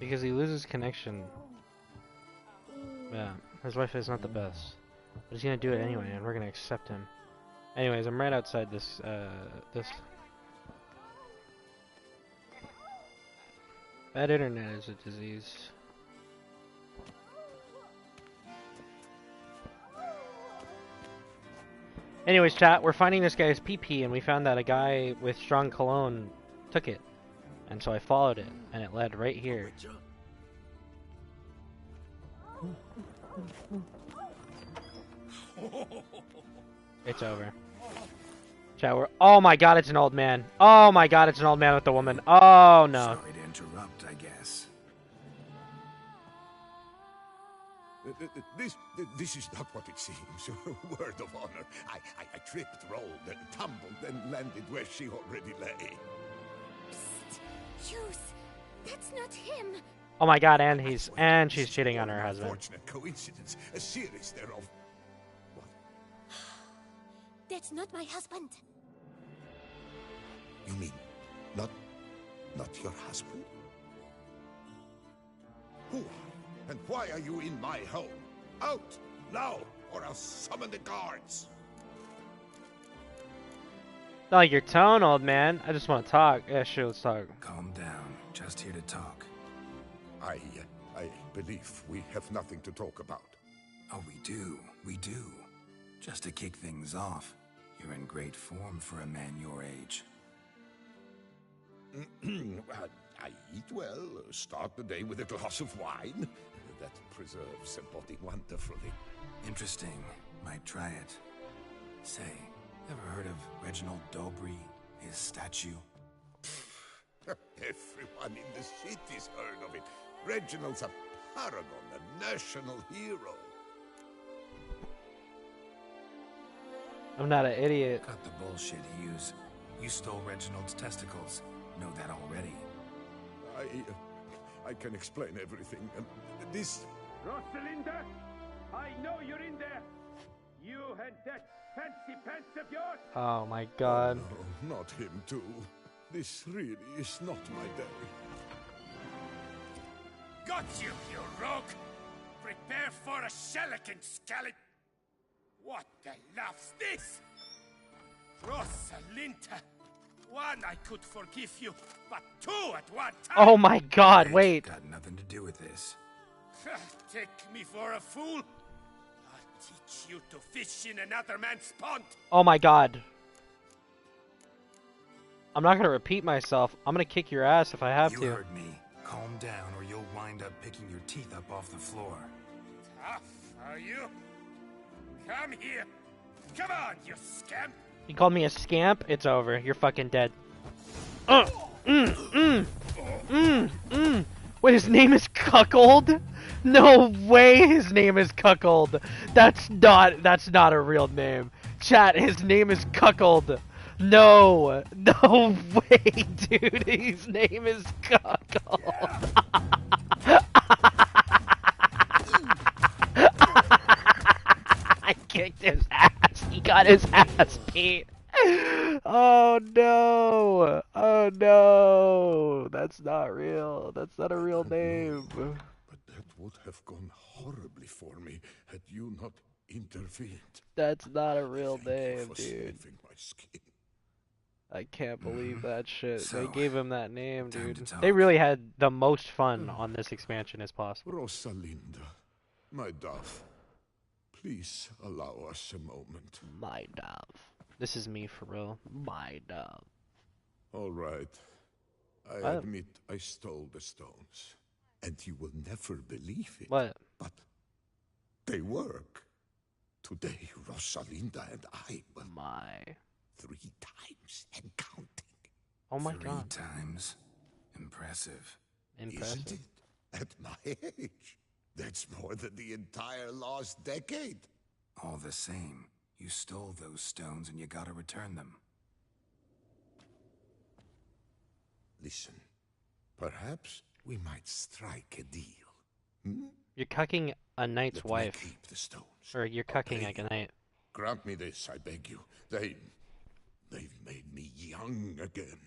Because he loses connection. Yeah, his Wi-Fi is not the best. But he's gonna do it anyway, and we're gonna accept him. Anyways, I'm right outside this, Bad internet is a disease. Anyways, chat, we're finding this guy's PP, and we found that a guy with strong cologne took it. And so I followed it, and it led right here. It's over. Chat, we're... Oh my god, it's an old man. Oh my god, it's an old man with a woman. Oh no. Sorry to interrupt, I guess. This is not what it seems. Word of honor. I tripped, rolled, and tumbled, and landed where she already lay. Psst. Juice. That's not him. Oh my god, and she's cheating on her husband. Unfortunate coincidence. A series thereof. What? That's not my husband. You mean not your husband? Who are you? And why are you in my home? Out! Now! Or I'll summon the guards! Not like your tone, old man. I just want to talk. Yeah, sure, let's talk. Calm down. Just here to talk. I believe we have nothing to talk about. Oh, we do. We do. Just to kick things off, you're in great form for a man your age. I eat well, start the day with a glass of wine. That preserves a body wonderfully. Interesting. Might try it. Say, ever heard of Reginald Dobry, his statue? Everyone in the city's heard of it. Reginald's a paragon, a national hero. I'm not an idiot. Cut the bullshit, Hughes. You stole Reginald's testicles. Know that already. I can explain everything. This... Rosalinda, I know you're in there. You and that fancy pants of yours. Oh my god. Oh, no, not him too. This really is not my day. Got you, you rogue! Prepare for a shellacking, scallop! What the love's this? Rosalinda! One, I could forgive you, but two at one time! Oh my god, wait. Got nothing to do with this. Take me for a fool? I'll teach you to fish in another man's pond! Oh my god. I'm not gonna repeat myself. I'm gonna kick your ass if I have to. You heard me. Calm down or you'll wind up picking your teeth up off the floor. Tough, are you? Come here! Come on, you scamp! You called me a scamp? It's over. You're fucking dead. Wait, his name is Cuckold? No way his name is Cuckold. That's not a real name. Chat, his name is Cuckold. No way, dude. His name is Cuckold. I kicked his ass. He got his ass beat. Oh no. Oh no. That's not real. That's not a real name. But that would have gone horribly for me had you not intervened. That's not a real Thank you name, for dude. saving my skin. I can't believe that shit. So, they gave him that name, time dude. to talk. They really had the most fun on this expansion as possible. Rosalinda, my dove, please allow us a moment. My dove. This is me for real. My dove. All right. I What? admit I stole the stones. And you will never believe it. What? But they work. Today, Rosalinda and I will My. 3 times and counting. Oh my 3 god. times. Impressive. Impressive. Isn't it? At my age. That's more than the entire last decade. All the same, you stole those stones and you gotta return them. Listen, perhaps we might strike a deal. Hmm? You're cucking a knight's Let me wife. keep the stones. Or you're I'll cucking pay like a you. knight. Grant me this, I beg you. They've made me young again.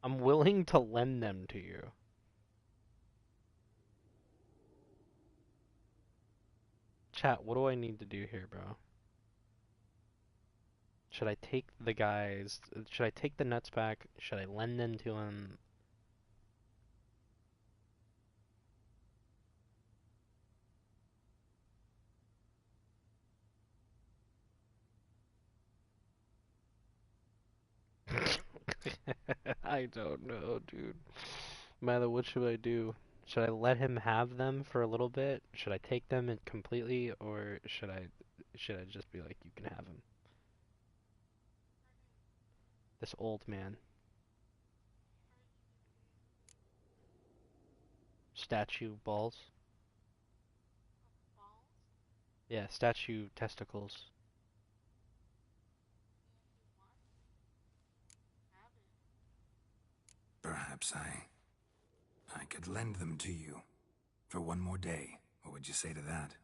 I'm willing to lend them to you. Chat, what do I need to do here, bro? Should I take the guys? Should I take the nuts back? Should I lend them to him? I don't know, dude. Mather, what should I do? Should I let him have them for a little bit? Should I take them completely, or should I just be like, you can have them? This old man. Statue balls. Yeah, statue testicles. Perhaps I could lend them to you for one more day. What would you say to that?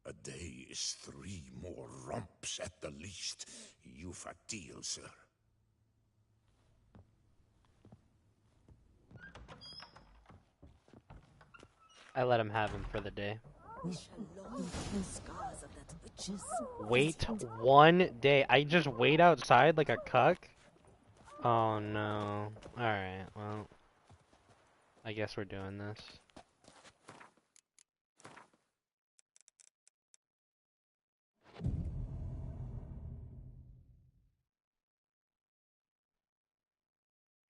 A day is 3 more romps at the least. You've a deal, sir. I let him have him for the day. We shall long for the scars of that witch's. Wait 1 day. I just wait outside like a cuck? Oh no. Alright, well. I guess we're doing this.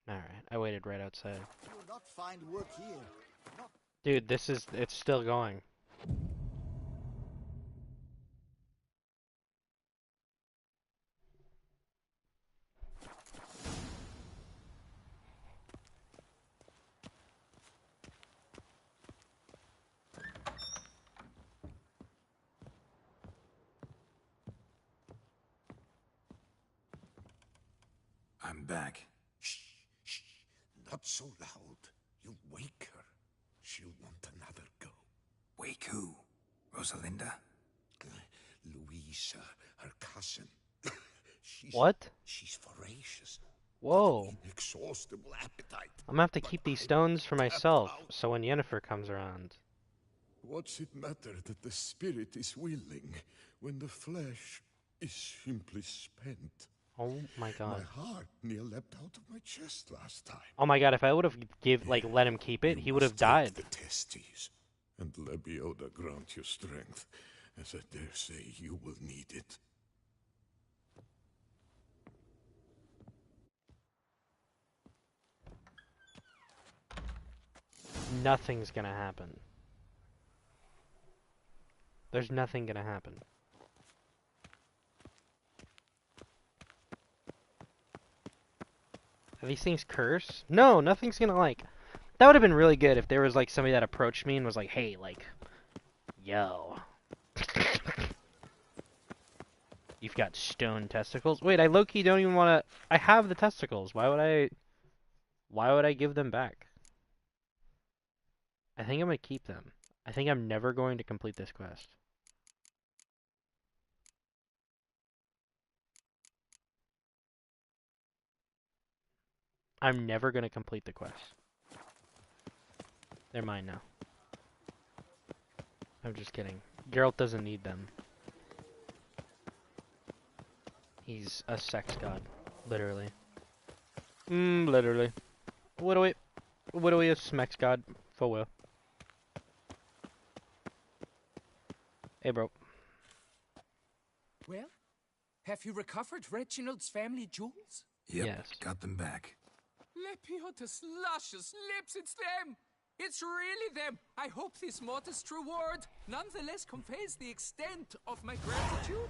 Alright, I waited right outside. You will not find work here. Not Dude, it's still going. I'm back. Shh, shh. Not so loud. You'll wake her. She'll want another go. Wake who? Rosalinda? Louisa, her cousin. What? She's voracious. Whoa. Inexhaustible appetite. I'm gonna have to keep these stones for myself, so when Yennefer comes around. What's it matter that the spirit is willing when the flesh is simply spent? Oh my god. My heart near leapt out of my chest last time. Oh my god, if I would have let him keep it, You he would have must take died. the testes, and Lebioda grant you strength, as I dare say you will need it. Nothing's gonna happen. There's nothing gonna happen. Are these things cursed? No, nothing's gonna like... That would have been really good if there was like somebody that approached me and was like, hey, like, yo. You've got stone testicles? Wait, I low-key don't even wanna... I have the testicles. Why would I give them back? I think I'm gonna keep them. I think I'm never going to complete this quest. I'm never gonna complete the quest. They're mine now. I'm just kidding. Geralt doesn't need them. He's a sex god. Literally. Literally. What do we a smex god for will? Hey, bro. Well, have you recovered Reginald's family jewels? Yep, Yes. got them back. Lepiota's luscious lips, it's them! It's really them! I hope this modest reward nonetheless conveys the extent of my gratitude.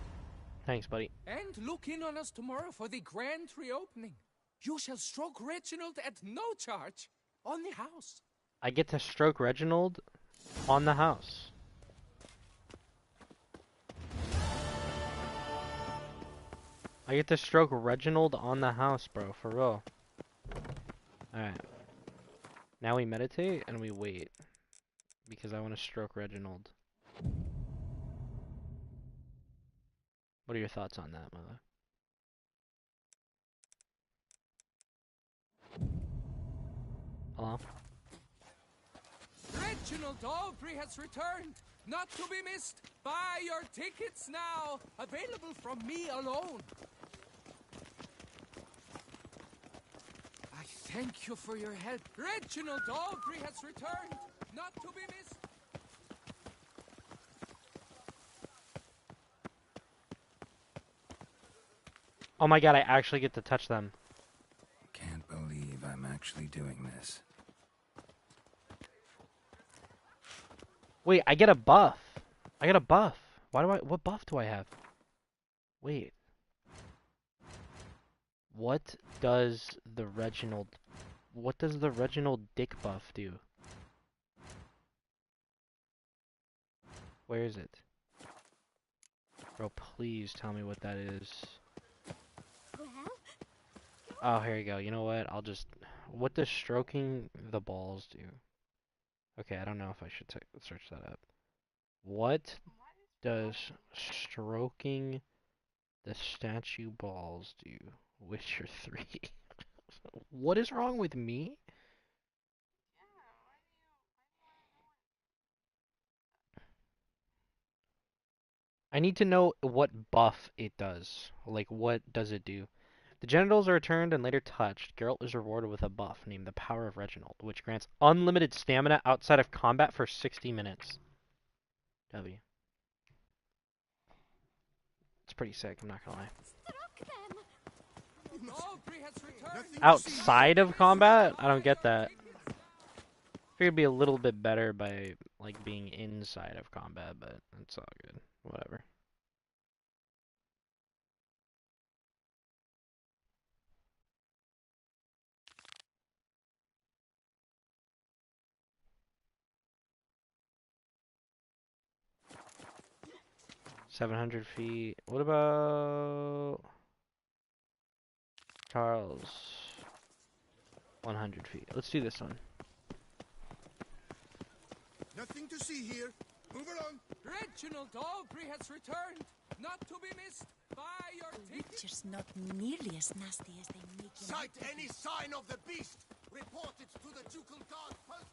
Thanks, buddy. And look in on us tomorrow for the grand reopening. You shall stroke Reginald at no charge on the house. I get to stroke Reginald on the house. I get to stroke Reginald on the house, bro. For real. Alright. Now we meditate and we wait. Because I want to stroke Reginald. What are your thoughts on that, mother? Hello? Reginald Aubrey has returned, not to be missed. Buy your tickets now, available from me alone. I thank you for your help. Reginald Aubrey has returned, not to be missed. Oh my god, I actually get to touch them. Can't believe I'm actually doing this. Wait, I get a buff. I get a buff. What buff do I have? Wait. What does the Reginald Dick buff do? Where is it? Bro, please tell me what that is. Oh, here you go. You know what? What does stroking the balls do? Okay, I don't know if I should search that up. What does stroking the statue balls do? Witcher 3. What is wrong with me? I need to know what buff it does. Like, what does it do? The genitals are returned and later touched. Geralt is rewarded with a buff named the Power of Reginald, which grants unlimited stamina outside of combat for 60 minutes. W. It's pretty sick, I'm not gonna lie. Outside of combat? I don't get that. I figured it'd be a little bit better by, like, being inside of combat, but it's all good. Whatever. $700. What about Charles? 100 feet. Let's do this one. Nothing to see here. Move along. Reginald Aubrey has returned, not to be missed. Buy your tickets. Witcher's not nearly as nasty as they make him. Sight any sign of the beast. Report it to the ducal guard post.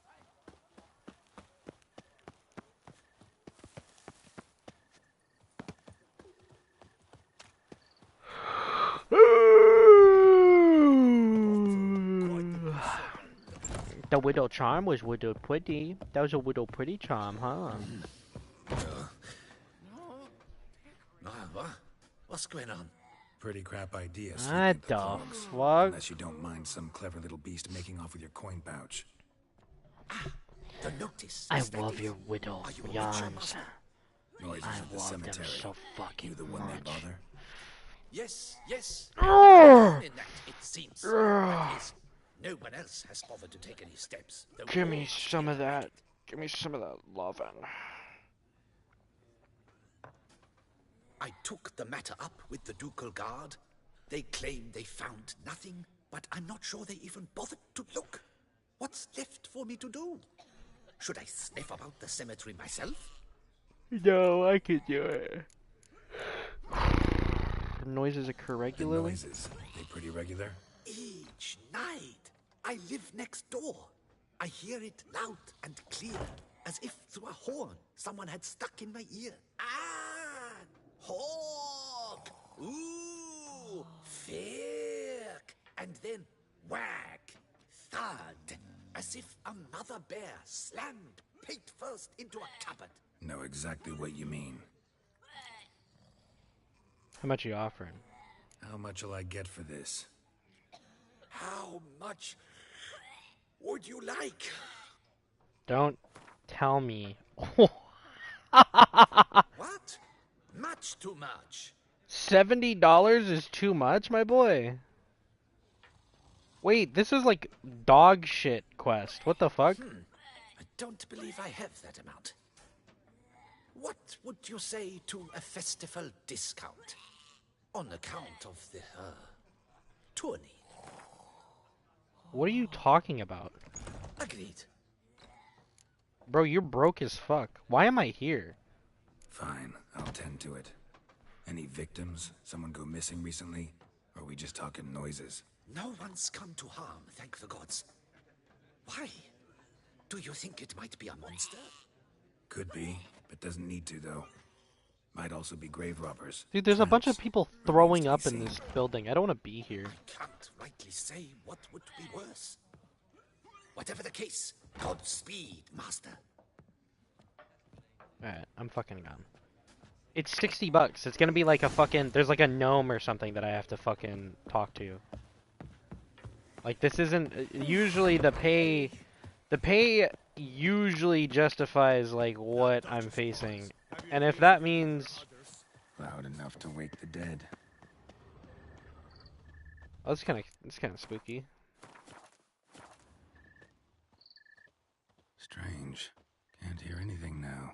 The widow charm was widow pretty. That was a widow pretty charm, huh? What's going on? Pretty crap idea. What the fuck? Unless you don't mind some clever little beast making off with your coin pouch. The notice. I love your widow yarns. Noises I at the love cemetery. them so fucking You the one they much. bother? Yes. Urgh! In that, it seems. Urgh! At least, no one else has bothered to take any steps. Give me some of that. Give me some of that lovin'. I took the matter up with the ducal guard. They claim they found nothing, but I'm not sure they even bothered to look. What's left for me to do? Should I sniff about the cemetery myself? No, I can do it. Noises occur regularly? Noises, they pretty regular? Each night. I live next door. I hear it loud and clear, as if through a horn someone had stuck in my ear. Ah! Hawk! Ooh! Firk! And then whack! Thud! As if a mother bear slammed pate first into a cupboard. Know exactly what you mean. How much are you offering? How much will I get for this? How much would you like? Don't tell me. What? Much too much. $70 is too much, my boy. Wait, this is like dog shit quest. What the fuck? I don't believe I have that amount. What would you say to a festival discount? On account of the, tourney. What are you talking about? Agreed. Bro, you're broke as fuck. Why am I here? Fine, I'll tend to it. Any victims? Someone go missing recently? Or are we just talking noises? No one's come to harm, thank the gods. Why? Do you think it might be a monster? Could be, but doesn't need to, though. Might also be grave robbers. Dude, there's a bunch of Traps. people Remains throwing to be up in seen. this building. I don't want to be here. Can't rightly say what would be worse. Whatever the case, Godspeed, Master. Alright, I'm fucking gone. It's $60. It's gonna be like a fucking... There's like a gnome or something that I have to fucking talk to. Like, this isn't... Usually the pay... The pay usually justifies, like, what I'm facing. And if that means... Loud enough to wake the dead. Oh, it's kind of spooky. Strange. Can't hear anything now.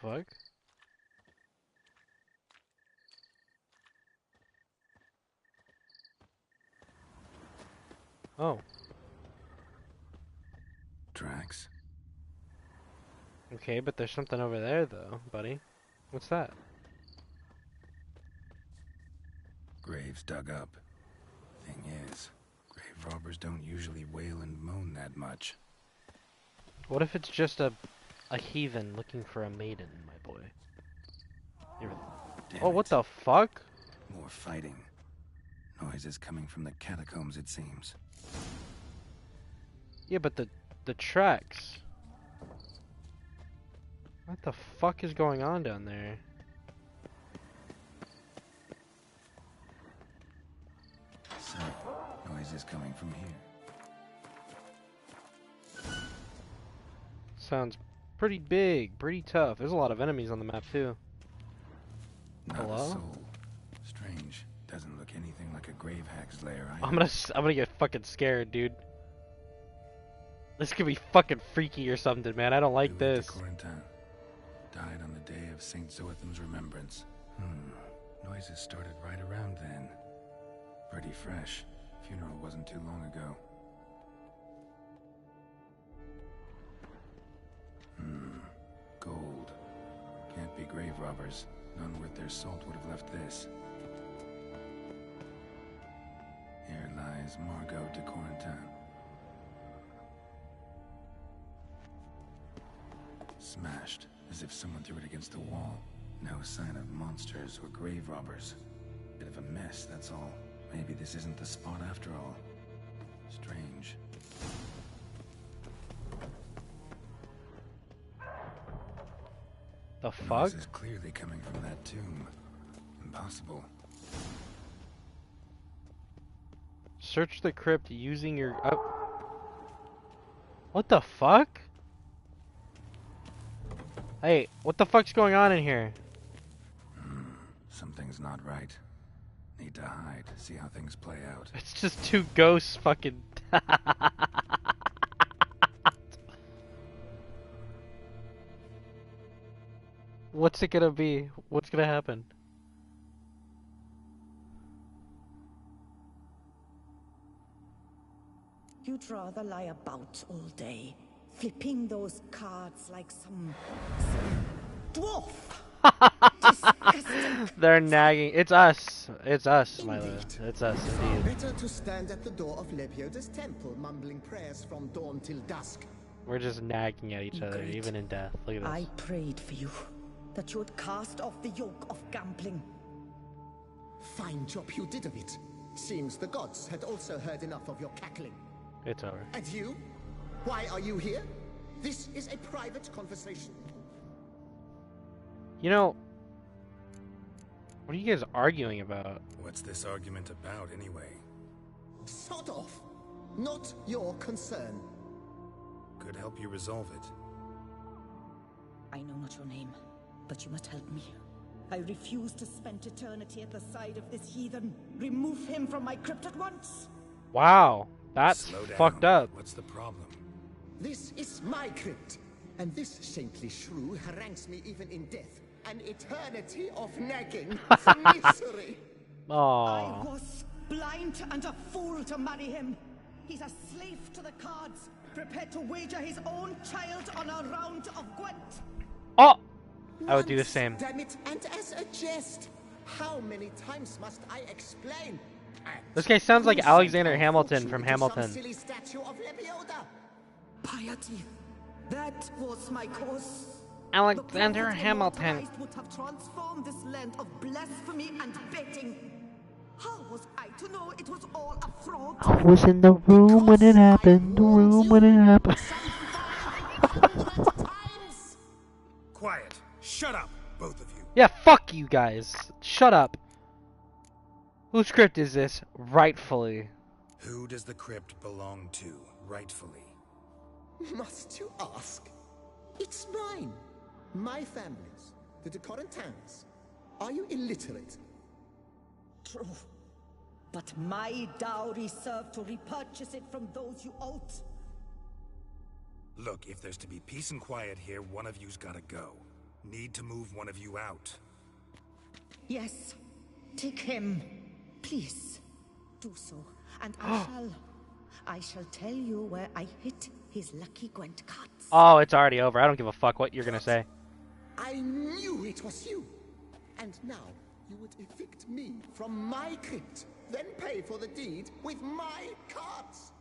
Fuck. Oh. Tracks. Okay, but there's something over there, though, buddy. What's that? Graves dug up. Thing is, grave robbers don't usually wail and moan that much. What if it's just a heathen looking for a maiden, my boy? Damn Oh, what it. the fuck? More fighting. Noises coming from the catacombs, it seems. Yeah, but the tracks. What the fuck is going on down there? So, noises coming from here. Sounds pretty big, pretty tough. There's a lot of enemies on the map too. Not Hello? a soul. Strange. Doesn't look anything like a grave hag's lair. I'm gonna get fucking scared, dude. This could be fucking freaky or something, man. I don't like this. Died on the day of Saint Zoetham's remembrance. Noises started right around then. Pretty fresh. Funeral wasn't too long ago. Gold. Can't be grave robbers. None worth their salt would have left this. Here lies Margot de Corentin. Smashed, as if someone threw it against the wall. No sign of monsters or grave robbers. Bit of a mess, that's all. Maybe this isn't the spot after all. Strange. The fuck? Noise is clearly coming from that tomb. Impossible. Search the crypt using your... What the fuck? Hey, what the fuck's going on in here? Something's not right. Need to hide, see how things play out. It's just two ghosts fucking... What's it gonna be? What's gonna happen? You'd rather lie about all day, flipping those cards like some dwarf. Disgusting. They're nagging. It's us. It's us, Milo. It's us, indeed. Better to stand at the door of Lepioda's temple, mumbling prayers from dawn till dusk. We're just nagging at each other, Great. even in death. Look at this. I prayed for you, that you would cast off the yoke of gambling. Fine job you did of it. Seems the gods had also heard enough of your cackling. It's over. And you? Why are you here? This is a private conversation. You know, what are you guys arguing about? What's this argument about, anyway? Sod off. Not your concern. Could help you resolve it. I know not your name, but you must help me. I refuse to spend eternity at the side of this heathen. Remove him from my crypt at once. Wow, that's Slow down. fucked up. What's the problem? This is my crypt, and this saintly shrew harangues me even in death. An eternity of nagging. Misery. I Aww. was blind and a fool to marry him. He's a slave to the cards, prepared to wager his own child on a round of Gwent. Oh! I would do the Once, same. Damn it, and as a jest. How many times must I explain? This guy sounds like Alexander Hamilton from Hamilton. Some silly statue of Lebioda. Piety. That was my cause. Alexander The prophet Hamilton. immortalized would have transformed this land of blasphemy and betting. How was I to know it was all a fraud? I was in the room when it happened. The room when it happened. Quiet. Shut up, both of you. Yeah, fuck you guys. Shut up. Whose script is this, rightfully? Who does the crypt belong to, rightfully? Must you ask? It's mine. My family's. The de Corentins. Are you illiterate? True. But my dowry served to repurchase it from those you owed. Look, if there's to be peace and quiet here, one of you's gotta go. Need to move one of you out. Yes. Take him. Please. Do so. And I shall tell you where I hit his lucky Gwent cards. Oh, it's already over. I don't give a fuck what you're gonna say. I knew it was you. And now you would evict me from my crypt, then pay for the deed with my cards.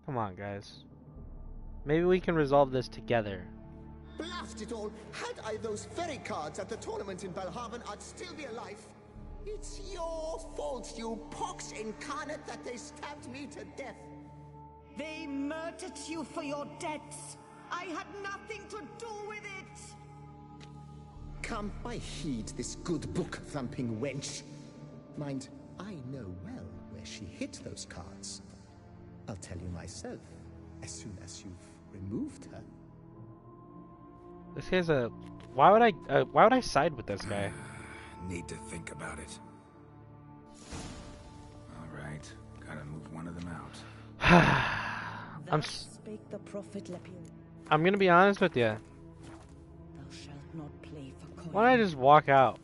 Come on, guys. Maybe we can resolve this together. Blast it all! Had I those fairy cards at the tournament in Belhaven, I'd still be alive. It's your fault, you pox incarnate, that they stabbed me to death. They murdered you for your debts. I had nothing to do with it. Come, I heed this good book-thumping wench. Mind, I know well where she hid those cards. I'll tell you myself, as soon as you've removed her. This guy's a... why would I side with this guy? Need to think about it. Alright, gotta move one of them out. Thus spake the prophet Lepion. I'm gonna be honest with you. Thou shalt not play for coin. Why don't I just walk out?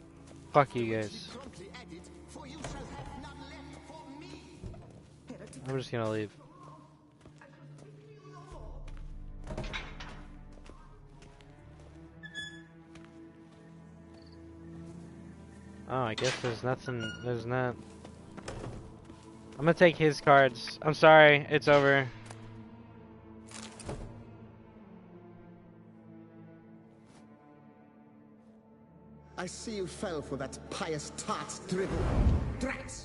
Fuck you guys. Promptly added, for you shall have none left for me. I'm just gonna leave. Oh, I guess there's nothing. There's not. I'm gonna take his cards. I'm sorry, it's over. I see you fell for that pious tart's drivel. Drats!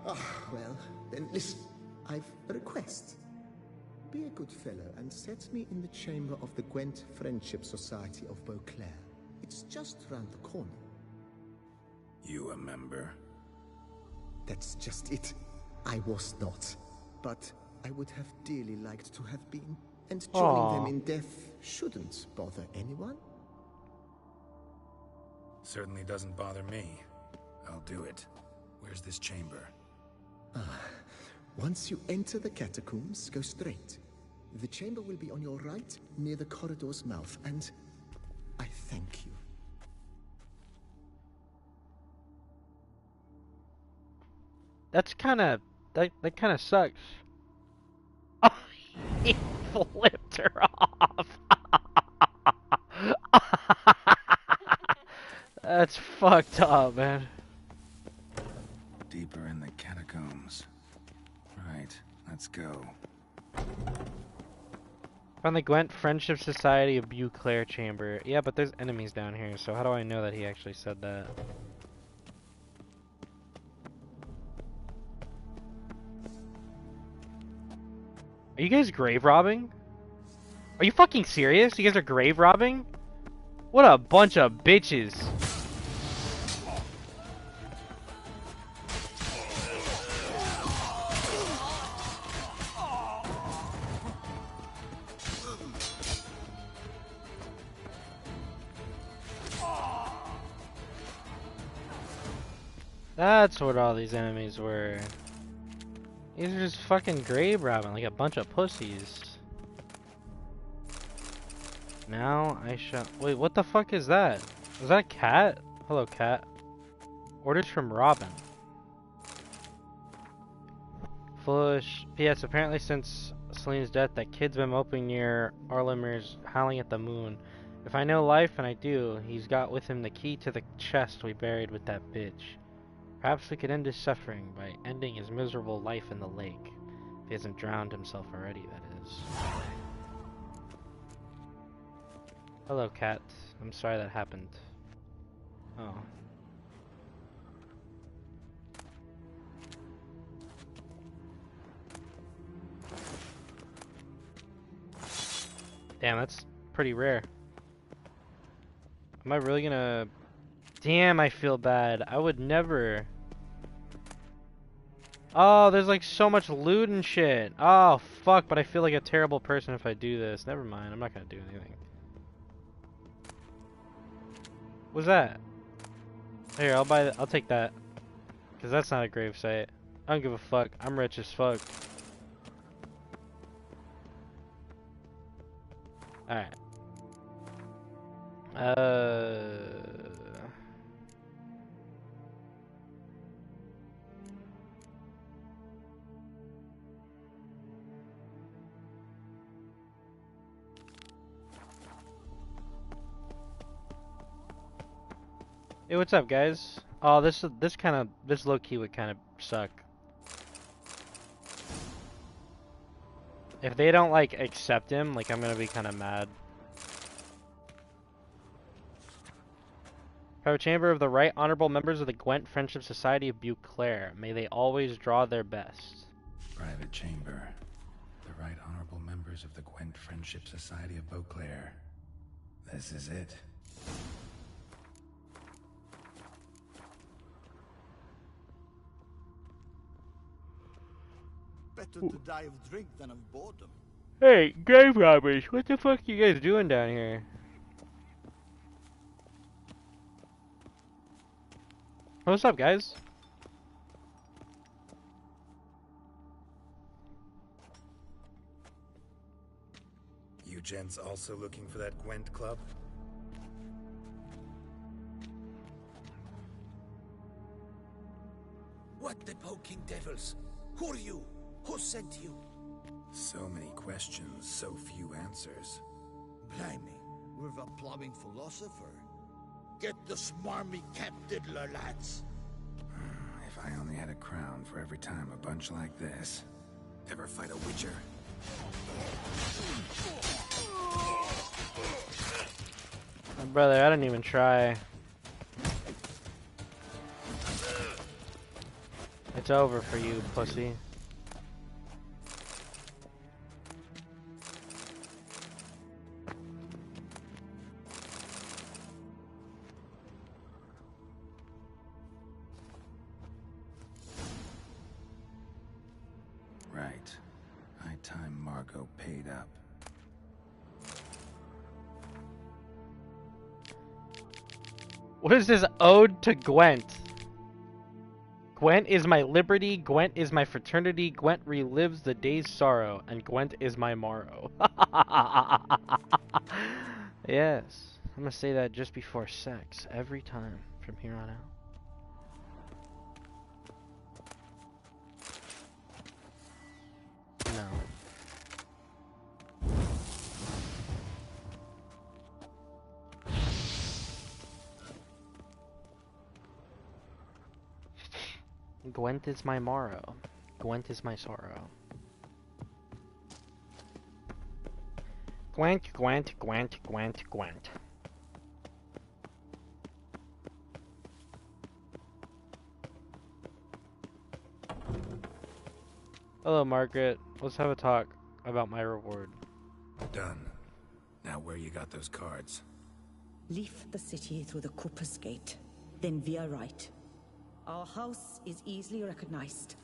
Ah, well, then listen. I've a request. Be a good fellow and set me in the chamber of the Gwent Friendship Society of Beauclair. It's just round the corner. You a member? That's just it. I was not. But I would have dearly liked to have been. And joining them in death shouldn't bother anyone. Certainly doesn't bother me. I'll do it. Where's this chamber? Once you enter the catacombs, go straight. The chamber will be on your right, near the corridor's mouth, and I thank you. That's kind of that kind of sucks. Oh, he flipped her off. That's fucked up, man. Deeper in the catacombs. Right, let's go. From the Gwent Friendship Society of Beauclair Chamber. Yeah, but there's enemies down here, so how do I know that he actually said that? Are you guys grave robbing? Are you fucking serious? You guys are grave robbing? What a bunch of bitches. That's what all these enemies were. These are just fucking grave robbing like a bunch of pussies. Now I shall. Wait, what the fuck is that? Is that a cat? Hello, cat. Orders from Robin. Foolish. P.S. Apparently, since Celine's death, that kid's been moping near Arlimir's, howling at the moon. If I know life, and I do, he's got with him the key to the chest we buried with that bitch. Perhaps we could end his suffering by ending his miserable life in the lake. If he hasn't drowned himself already, that is. Hello, cat. I'm sorry that happened. Oh. Damn, that's pretty rare. Am I really gonna... Damn, I feel bad. I would never... Oh, there's like so much loot and shit. Oh, fuck, but I feel like a terrible person if I do this. Never mind, I'm not gonna do anything. What's that? Here, I'll take that. Cause that's not a grave site. I don't give a fuck. I'm rich as fuck. Alright. Hey, what's up, guys? Oh, this low key would kind of suck. If they don't like accept him, like I'm gonna be kind of mad. Private Chamber of the Right Honorable Members of the Gwent Friendship Society of Beauclair. May they always draw their best. Private Chamber. The Right Honorable Members of the Gwent Friendship Society of Beauclair. This is it. Better to die of drink than of boredom. Hey, grave robbers! What the fuck are you guys doing down here? What's up, guys? You gents also looking for that Gwent club? What the poking devils? Who are you? Who sent you? So many questions, so few answers. Blimey, we're a plumbing philosopher. Get the smarmy cat diddler, lads. If I only had a crown for every time a bunch like this. Ever fight a witcher? My brother, I didn't even try. It's over for you, pussy. Right. High time Margot paid up. What is this ode to Gwent? Gwent is my liberty, Gwent is my fraternity, Gwent relives the day's sorrow, and Gwent is my morrow. Yes, I'm gonna say that just before sex, every time, from here on out. No. Gwent is my morrow. Gwent is my sorrow. Gwent, Gwent, Gwent, Gwent, Gwent. Hello, Margaret. Let's have a talk about my reward. Done. Now where you got those cards? Leave the city through the Cooper's Gate, then veer right. Our house is easily recognized.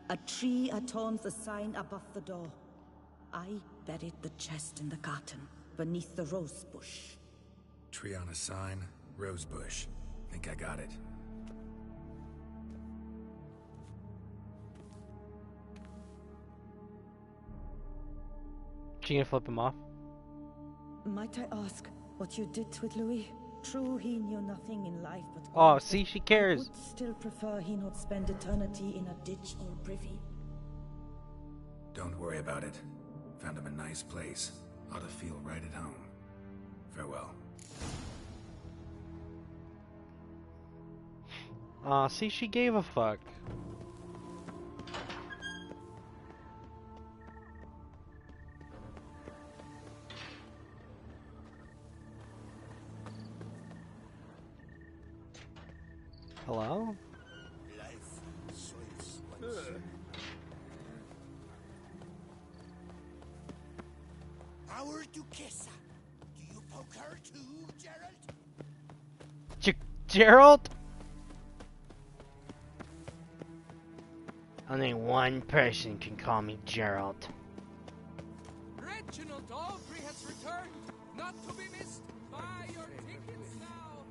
A tree adorns the sign above the door. I buried the chest in the garden, beneath the rose bush. Tree on a sign, rose bush. Think I got it. She gonna flip him off? Might I ask what you did with Louis? True, he knew nothing in life but... Oh, see, she cares. I would still prefer he not spend eternity in a ditch or privy. Don't worry about it. Found him a nice place. Ought to feel right at home. Farewell. Aw, see, she gave a fuck. Hello? Our Duchessa. Do you poke her too, Gerald? Gerald? Only one person can call me Gerald. Reginald Aubrey has returned, not to be missed. Buy your tickets now.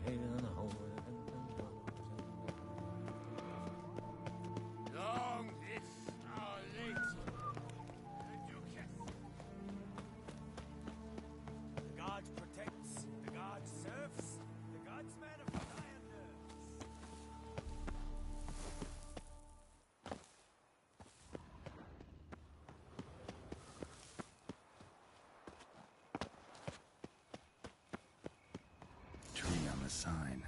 Available. Long live our lady, the Duchess. The god protects, the god serves, the god's man of iron nerves. Tree on the sign.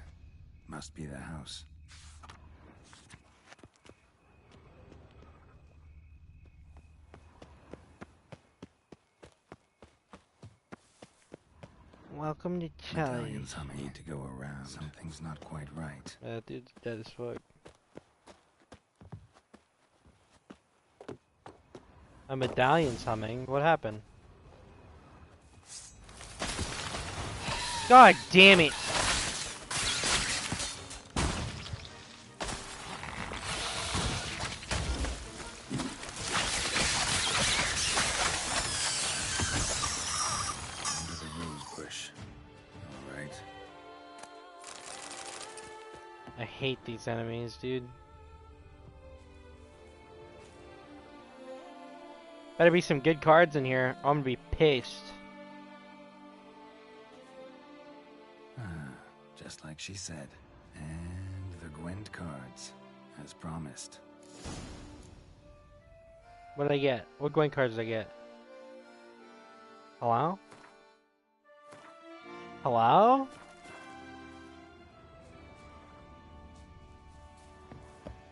Must be the house. Welcome to Charlie. Medallions humming. Need to go around. Something's not quite right. That dude's dead as fuck. A medallion's humming. What happened? God damn it! Under the rose bush. All right. I hate these enemies, dude. Better be some good cards in here, or I'm gonna be pissed. Just like she said. And the Gwent cards, as promised. What did I get? What Gwent cards did I get? Hello? Hello?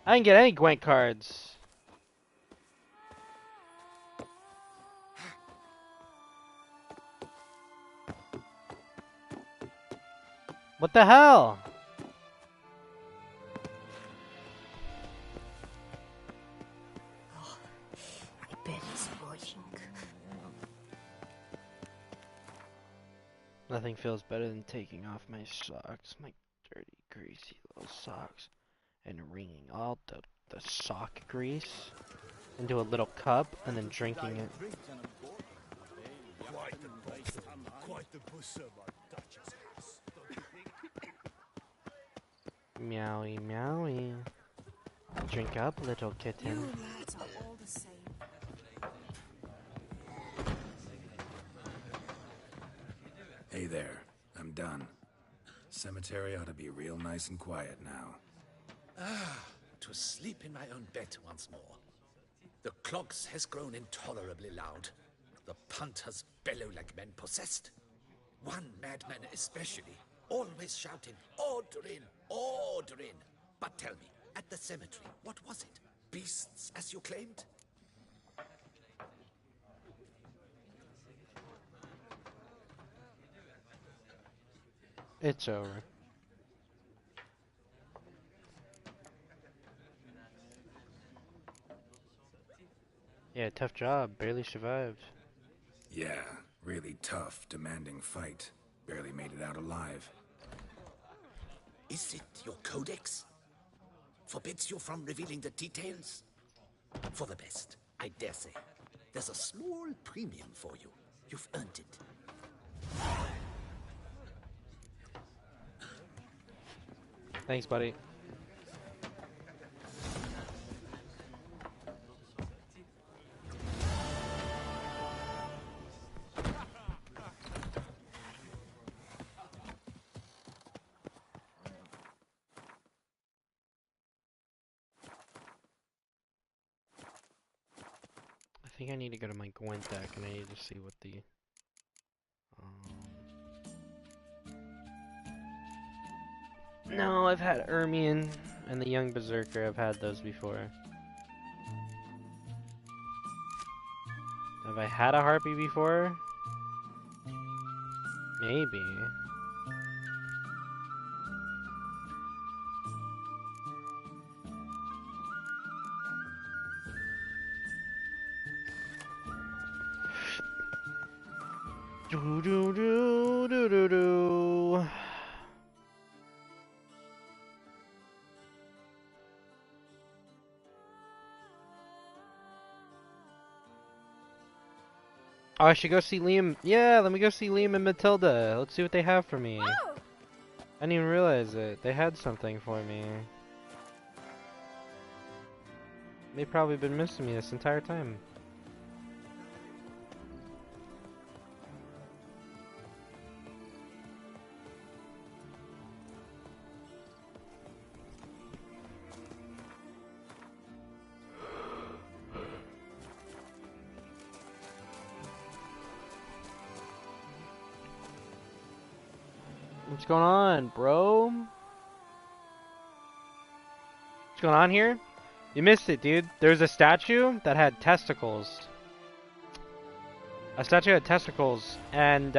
I didn't get any Gwent cards. What the hell? My belly's boiling. Nothing feels better than taking off my socks, my dirty, greasy little socks, and wringing all the sock grease into a little cup and then drinking it. Quite the bush of our Duchess house. Meowie, meowie. Drink up, little kitten. lads are all the same. Hey there, I'm done. Cemetery ought to be real nice and quiet now. To sleep in my own bed once more. The clogs has grown intolerably loud. The punters bellow like men possessed. One madman especially, always shouting, "Order in! Order in!" But tell me, at the cemetery, what was it? Beasts, as you claimed? It's over. Yeah, tough job. Barely survived. Yeah, really tough, demanding fight. Barely made it out alive. Is it your codex? Forbids you from revealing the details? For the best, I dare say. There's a small premium for you. You've earned it. Thanks, buddy. think I need to go to my Gwent deck and I need to see what the... No, I've had Ermion and the Young Berserker. I've had those before. Have I had a Harpy before? Maybe. Do do do do do do. Oh, I should go see Liam. Yeah, let me go see Liam and Matilda. Let's see what they have for me. I didn't even realize it. They had something for me. They've probably been missing me this entire time. What's going on, bro? What's going on here? You missed it, dude. There's a statue that had testicles. A statue had testicles, and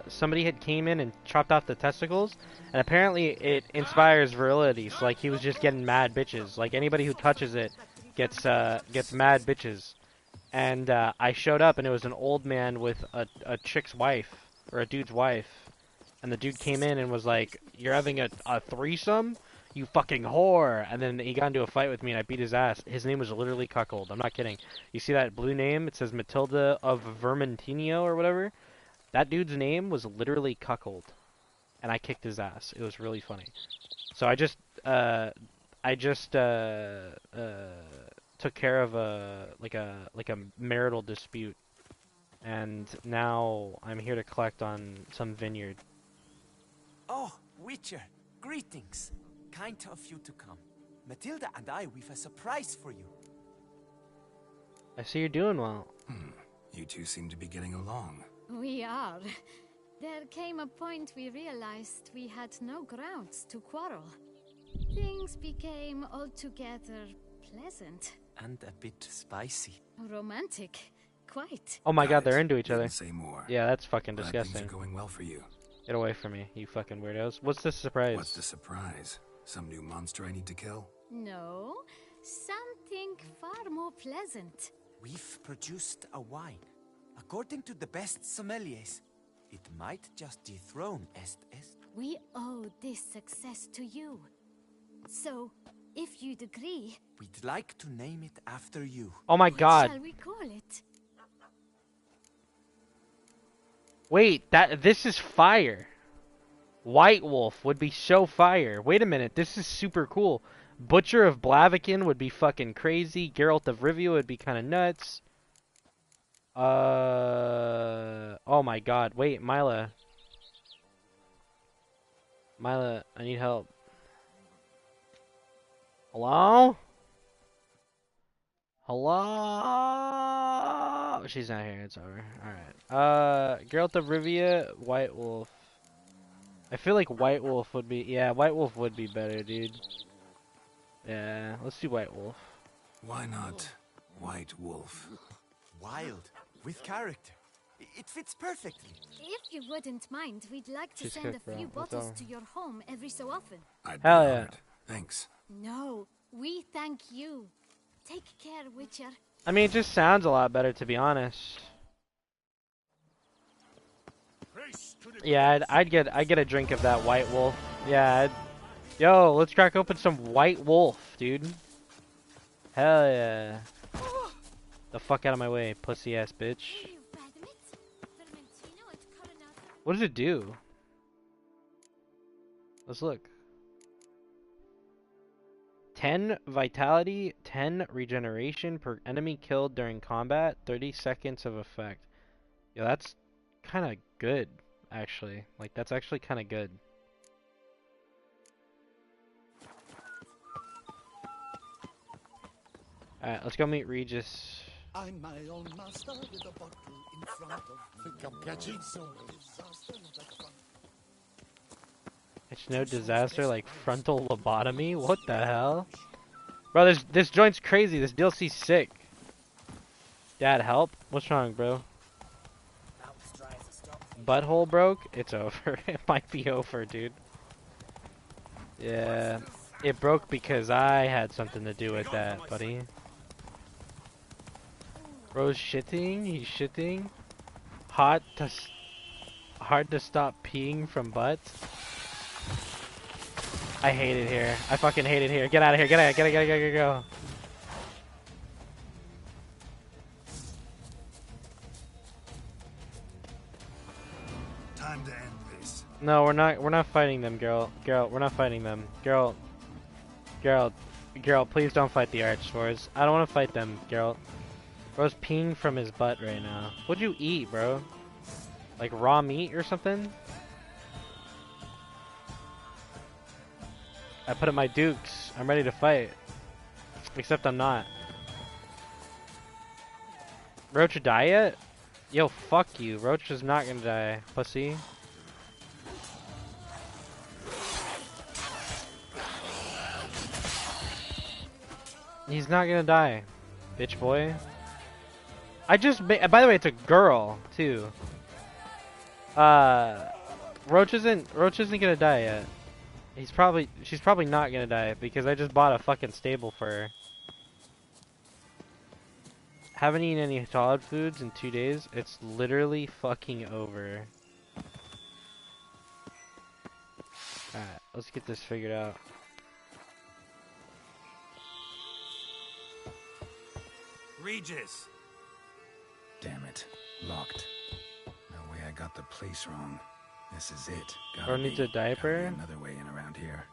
somebody had came in and chopped off the testicles, and apparently it inspires virility. So like he was just getting mad bitches. Like anybody who touches it gets mad bitches. And I showed up, and it was an old man with a chick's wife or a dude's wife. And the dude came in and was like, "You're having a threesome? You fucking whore!" And then he got into a fight with me, and I beat his ass. His name was literally Cuckold. I'm not kidding. You see that blue name? It says Matilda of Vermentino or whatever. That dude's name was literally Cuckold, and I kicked his ass. It was really funny. So I just took care of a marital dispute, and now I'm here to collect on some vineyard. Oh, Witcher, greetings. Kind of you to come. Matilda and I, we've a surprise for you. I see you're doing well. You two seem to be getting along. We are. There came a point we realized we had no grounds to quarrel. Things became altogether pleasant. And a bit spicy. Romantic. Quite. Oh my Got god, it. they're into each other. Didn't say more. Yeah, that's fucking Glad disgusting. things are going well for you. Get away from me, you fucking weirdos. What's the surprise? What's the surprise? Some new monster I need to kill? No, something far more pleasant. We've produced a wine. According to the best sommeliers, it might just dethrone Est. We owe this success to you. So, if you'd agree... We'd like to name it after you. Oh my what god. shall we call it? Wait, this is fire. White Wolf would be so fire. Wait a minute, this is super cool. Butcher of Blaviken would be fucking crazy. Geralt of Rivia would be kind of nuts. Oh my god. Wait, Mila. Mila, I need help. Hello? Hello? She's not here, it's over. Alright. Geralt of Rivia, White Wolf. I feel like White Wolf would be... Yeah, White Wolf would be better, dude. Yeah, let's do White Wolf. Why not White Wolf? Wild, with character. It fits perfectly. If you wouldn't mind, we'd like to She's send cooked, a few bro. That's bottles all. to your home every so often. I'd Hell be yeah. honored. Thanks. No, we thank you. Take care, Witcher. I mean, it just sounds a lot better, to be honest. Yeah, I'd get a drink of that White Wolf. Yeah, yo, let's crack open some White Wolf, dude. Hell yeah. The fuck out of my way, pussy ass bitch. What does it do? Let's look. 10 vitality, 10 regeneration per enemy killed during combat, 30 seconds of effect. Yo, that's kind of good, actually. Like, that's actually kind of good. Alright, let's go meet Regis. I'm my own master with a bottle in front of me. Think I'm catchy? So disaster like a fun. It's no disaster like frontal lobotomy? What the hell? Bro, this joint's crazy. This DLC's sick. Dad, help? What's wrong, bro? Butthole broke? It's over. It might be over, dude. Yeah. It broke because I had something to do with that, buddy. Bro's shitting? He's shitting? Hard to stop peeing from butts? I hate it here. I fucking hate it here. Get out of here. Get out. Get. Go. Time to end this. No, we're not fighting them, girl. We're not fighting them. Girl, please don't fight the Archswords. I don't want to fight them, girl. Bro's peeing from his butt right now. What'd you eat, bro? Like raw meat or something? I put up my dukes. I'm ready to fight. Except I'm not. Roach die yet? Yo, fuck you. Roach is not gonna die, pussy. He's not gonna die, bitch boy. I just by the way, it's a girl too. Roach isn't gonna die yet. She's probably not gonna die because I just bought a fucking stable for her. Haven't eaten any solid foods in 2 days. It's literally fucking over. Alright, let's get this figured out. Regis! Damn it. Locked. No way I got the place wrong. This is it. Or needs a diaper? Gotta be another way in around here.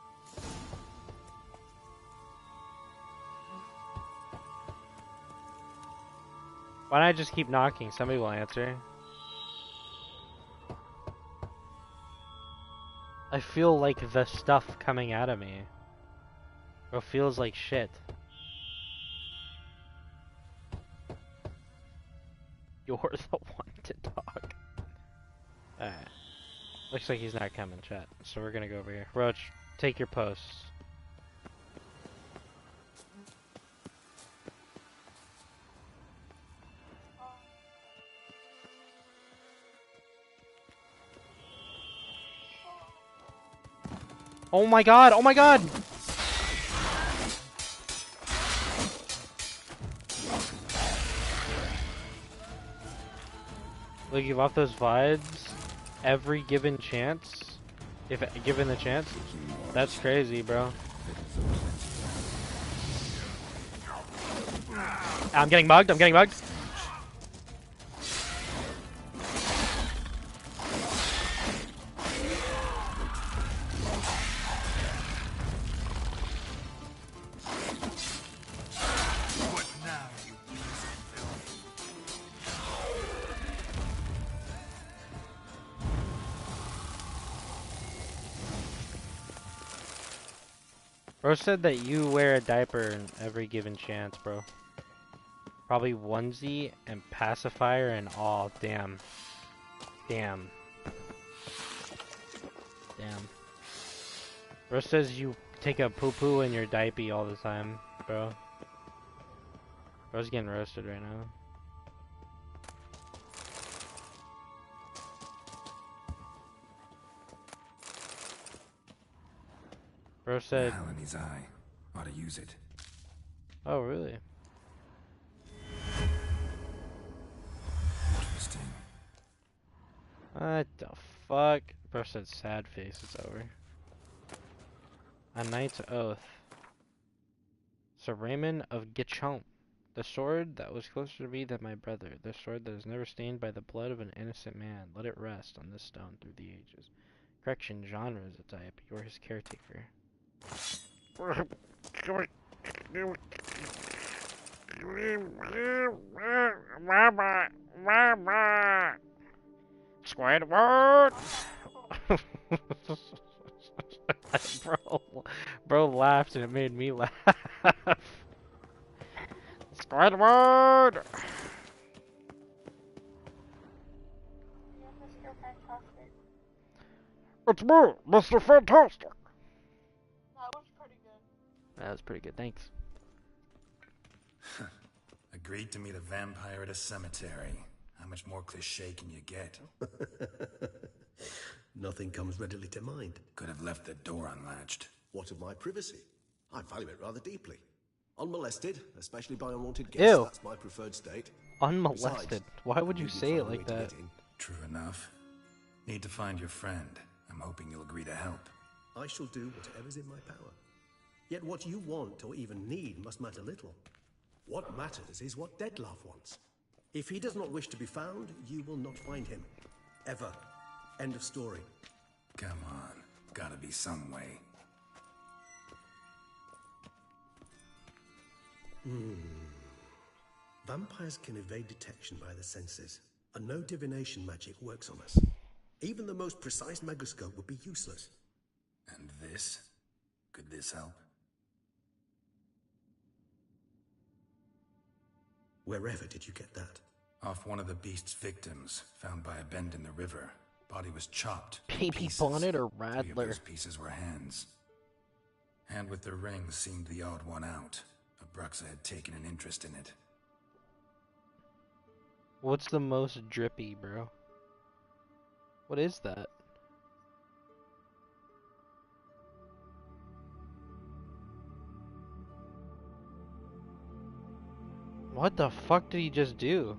Why don't I just keep knocking? Somebody will answer. I feel like the stuff coming out of me. Or feels like shit. You're the one to talk. Alright. Looks like he's not coming, chat. So we're gonna go over here. Roach, take your posts. Oh my god! Oh my god! Will you give off those vibes every given chance? If given the chance? That's crazy, bro. I'm getting mugged, I'm getting mugged. Bro said that you wear a diaper in every given chance, bro. Probably onesie and pacifier and all. Damn. Damn. Damn. Bro says you take a poo-poo in your diaper all the time, bro. Bro's getting roasted right now. Bro said... Hell in his eye. Ought to use it. Oh, really? Interesting. What the fuck? Bro said sad face, it's over. A knight's oath. Sir Raymond of Gichon. The sword that was closer to me than my brother. The sword that is never stained by the blood of an innocent man. Let it rest on this stone through the ages. Correction, genre is a type. You're his caretaker. Squidward! Bro laughed and it made me laugh. Squidward! Fantastic. It's me, Mr. Fantastic. That was pretty good. That was pretty good, thanks. Agreed to meet a vampire at a cemetery. How much more cliche can you get? Nothing comes readily to mind. Could have left the door unlatched. What of my privacy? I value it rather deeply. Unmolested, especially by unwanted guests, Ew. that's my preferred state. Unmolested. Besides, Why would you you'd be say it finding like me to that? get in. True enough. Need to find your friend. I'm hoping you'll agree to help. I shall do whatever's in my power. Yet what you want or even need must matter little. What matters is what Dettlaff wants. If he does not wish to be found, you will not find him. Ever. End of story. Come on. Gotta be some way. Vampires can evade detection by the senses, and no divination magic works on us. Even the most precise megoscope would be useless. And this? Could this help? Wherever did you get that? Off one of the beast's victims, found by a bend in the river. Body was chopped. Baby Bonnet or Three of Rattler? those pieces were hands. Hand with the ring seemed the odd one out. Abruxa had taken an interest in it. What's the most drippy, bro? What is that? What the fuck did he just do?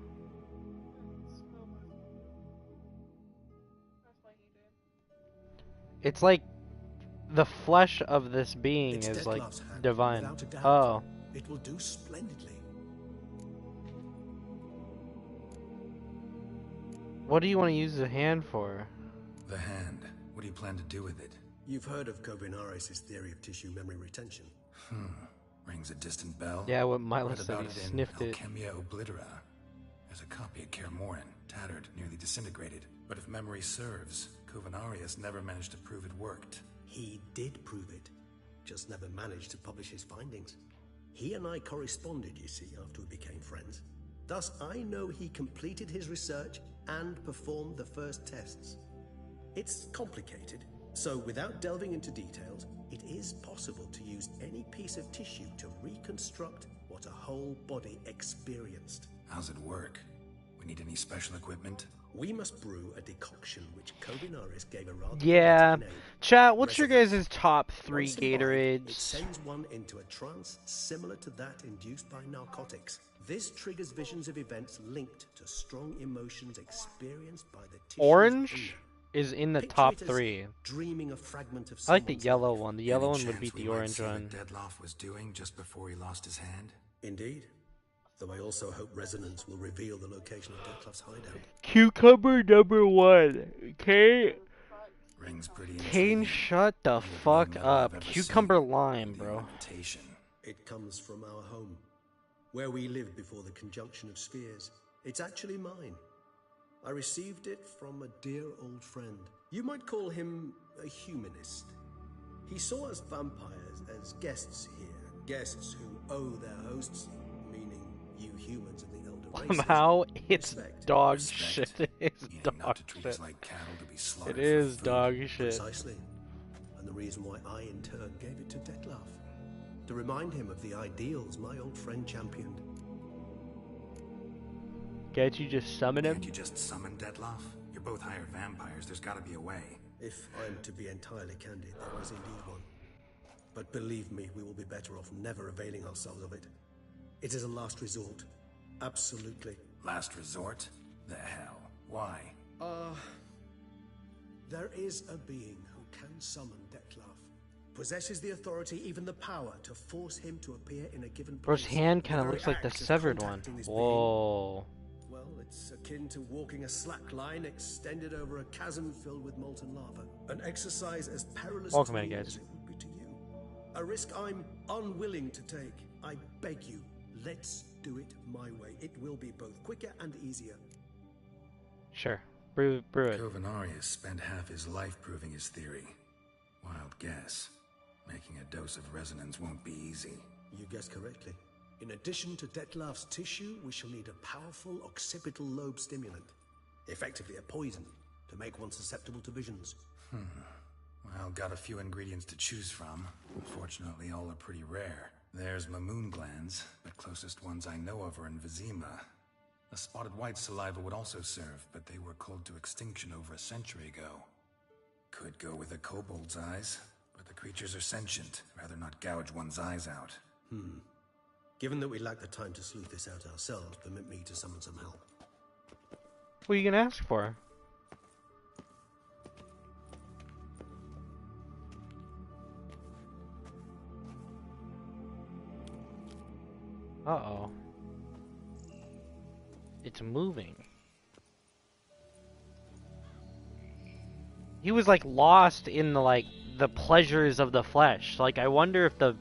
It's like the flesh of this being It's is like Dettlaff's hand, divine. without a doubt. Oh. It will do splendidly. What do you want to use the hand for? The hand. What do you plan to do with it? You've heard of Kovinaris' theory of tissue memory retention. Rings a distant bell. Yeah, what Milo Read said, about he it in sniffed it. Alchemia Oblitera. There's a copy at Kaer Morhen, tattered, nearly disintegrated. But if memory serves, Kovinaris never managed to prove it worked. He did prove it, just never managed to publish his findings. He and I corresponded, you see, after we became friends. Thus, I know he completed his research and performed the first tests. It's complicated, so without delving into details, it is possible to use any piece of tissue to reconstruct what a whole body experienced. How's it work? We need any special equipment? We must brew a decoction which Kovinaris gave a rather Yeah. poetic name. Chat, what's your Resonance. guys' top 3 Once imbibed, It Gatorades? sends one into a trance similar to that induced by narcotics. This triggers visions of events linked to strong emotions experienced by the tissue's Orange owner. is in the Picture top it as 3. Dreaming a fragment of I like the someone's yellow life. one. The yellow Any one would chance beat we the might orange see one. what Dettlaff was doing just before he lost his hand? Indeed. Though I also hope resonance will reveal the location of Dettlaff's hideout. Cucumber number 1. Kane, Rings pretty Kane, intriguing. shut the Only fuck metal up. I've ever Cucumber seen. lime, The bro. ornamentation. It comes from our home, where we lived before the conjunction of spheres. It's actually mine. I received it from a dear old friend. You might call him a humanist. He saw us vampires as guests here, guests who owe their hosts, meaning you humans of the elder races, Somehow it's respect. dog Respect. shit. It's Meaning dog not to treat us shit. like cattle to be slaughtered It for is food. dog shit. Precisely. And the reason why I, in turn, gave it to Dettlaff. To remind him of the ideals my old friend championed. Can't you just summon him? Can't you just summon Dettlaff? You're both hired vampires. There's gotta be a way. If I'm to be entirely candid, there is indeed one. But believe me, we will be better off never availing ourselves of it. It is a last resort. Absolutely. Last resort? The hell? Why? There is a being who can summon Dettlaff. Possesses the authority, even the power, to force him to appear in a given place. Bro's hand kind of very looks like the act of severed one. contacting this being, Whoa. well, it's akin to walking a slack line extended over a chasm filled with molten lava. An exercise as perilous Welcome to in, me guys. as it would be to you. A risk I'm unwilling to take. I beg you, let's do it my way. It will be both quicker and easier. Sure. Brew it. Kovinaris spent half his life proving his theory. Wild guess. Making a dose of resonance won't be easy. You guessed correctly. In addition to Dettlaff's tissue, we shall need a powerful occipital lobe stimulant. Effectively a poison. to make one susceptible to visions. Well, got a few ingredients to choose from. Unfortunately, all are pretty rare. There's Mamoon glands, but closest ones I know of are in Vizima. A spotted white saliva would also serve, but they were culled to extinction over a century ago. Could go with a kobold's eyes, but the creatures are sentient. Rather not gouge one's eyes out. Given that we lack the time to sleuth this out ourselves, permit me to summon some help. What are you gonna ask for? Uh-oh. It's moving. He was like lost in the pleasures of the flesh. Like, I wonder if the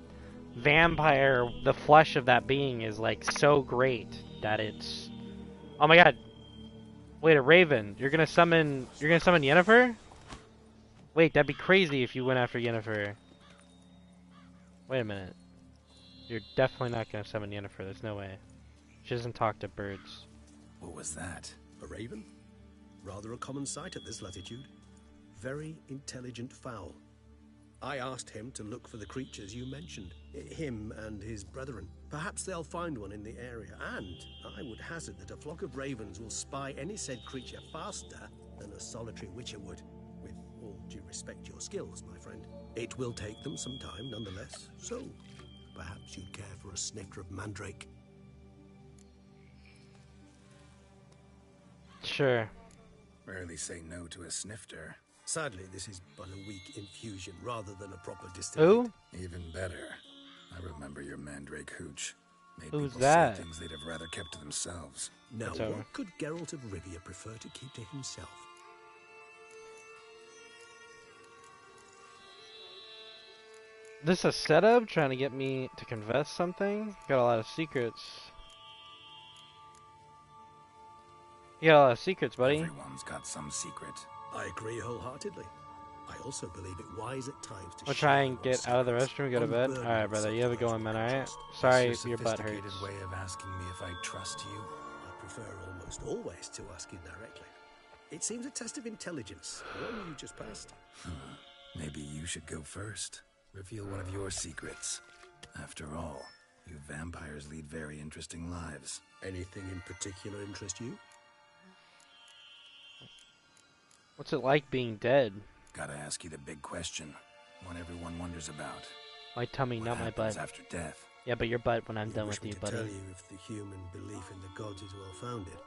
vampire, the flesh of that being is like so great that it's... Oh my god. Wait, a raven. You're gonna summon Yennefer? Wait, that'd be crazy if you went after Yennefer. Wait a minute. You're definitely not gonna summon Yennefer, there's no way. She doesn't talk to birds. What was that? A raven? Rather a common sight at this latitude. Very intelligent fowl. I asked him to look for the creatures you mentioned. Him and his brethren. Perhaps they'll find one in the area, and I would hazard that a flock of ravens will spy any said creature faster than a solitary witcher would. With all due respect to your skills, my friend. It will take them some time, nonetheless, so perhaps you'd care for a snifter of mandrake. Sure. Rarely say no to a snifter. Sadly, this is but a weak infusion rather than a proper distillate. Who? Even better. I remember your mandrake hooch. Made Who's people that? say things they'd have rather kept to themselves. Now, That's over. what could Geralt of Rivia prefer to keep to himself? This a setup trying to get me to confess something? Got a lot of secrets. You got a lot of secrets, buddy. Everyone's got some secret. I agree wholeheartedly. I also believe it wise at times to We'll try and share your get out of the secrets, restroom, go to bed. unburden Alright, brother, you have a good one, man, alright? psychological Sorry, That's your butt sophisticated hurts. way of asking me if I trust you. I prefer almost always to ask you directly. It seems a test of intelligence, one you just passed. Maybe you should go first. Reveal one of your secrets. After all, you vampires lead very interesting lives. Anything in particular interest you? What's it like being dead? Gotta ask you the big question. One everyone wonders about. My tummy, What not my happens butt. after death? Yeah, but your butt when I'm You done wish with me you, to buddy. tell you if the human belief in the gods is well founded?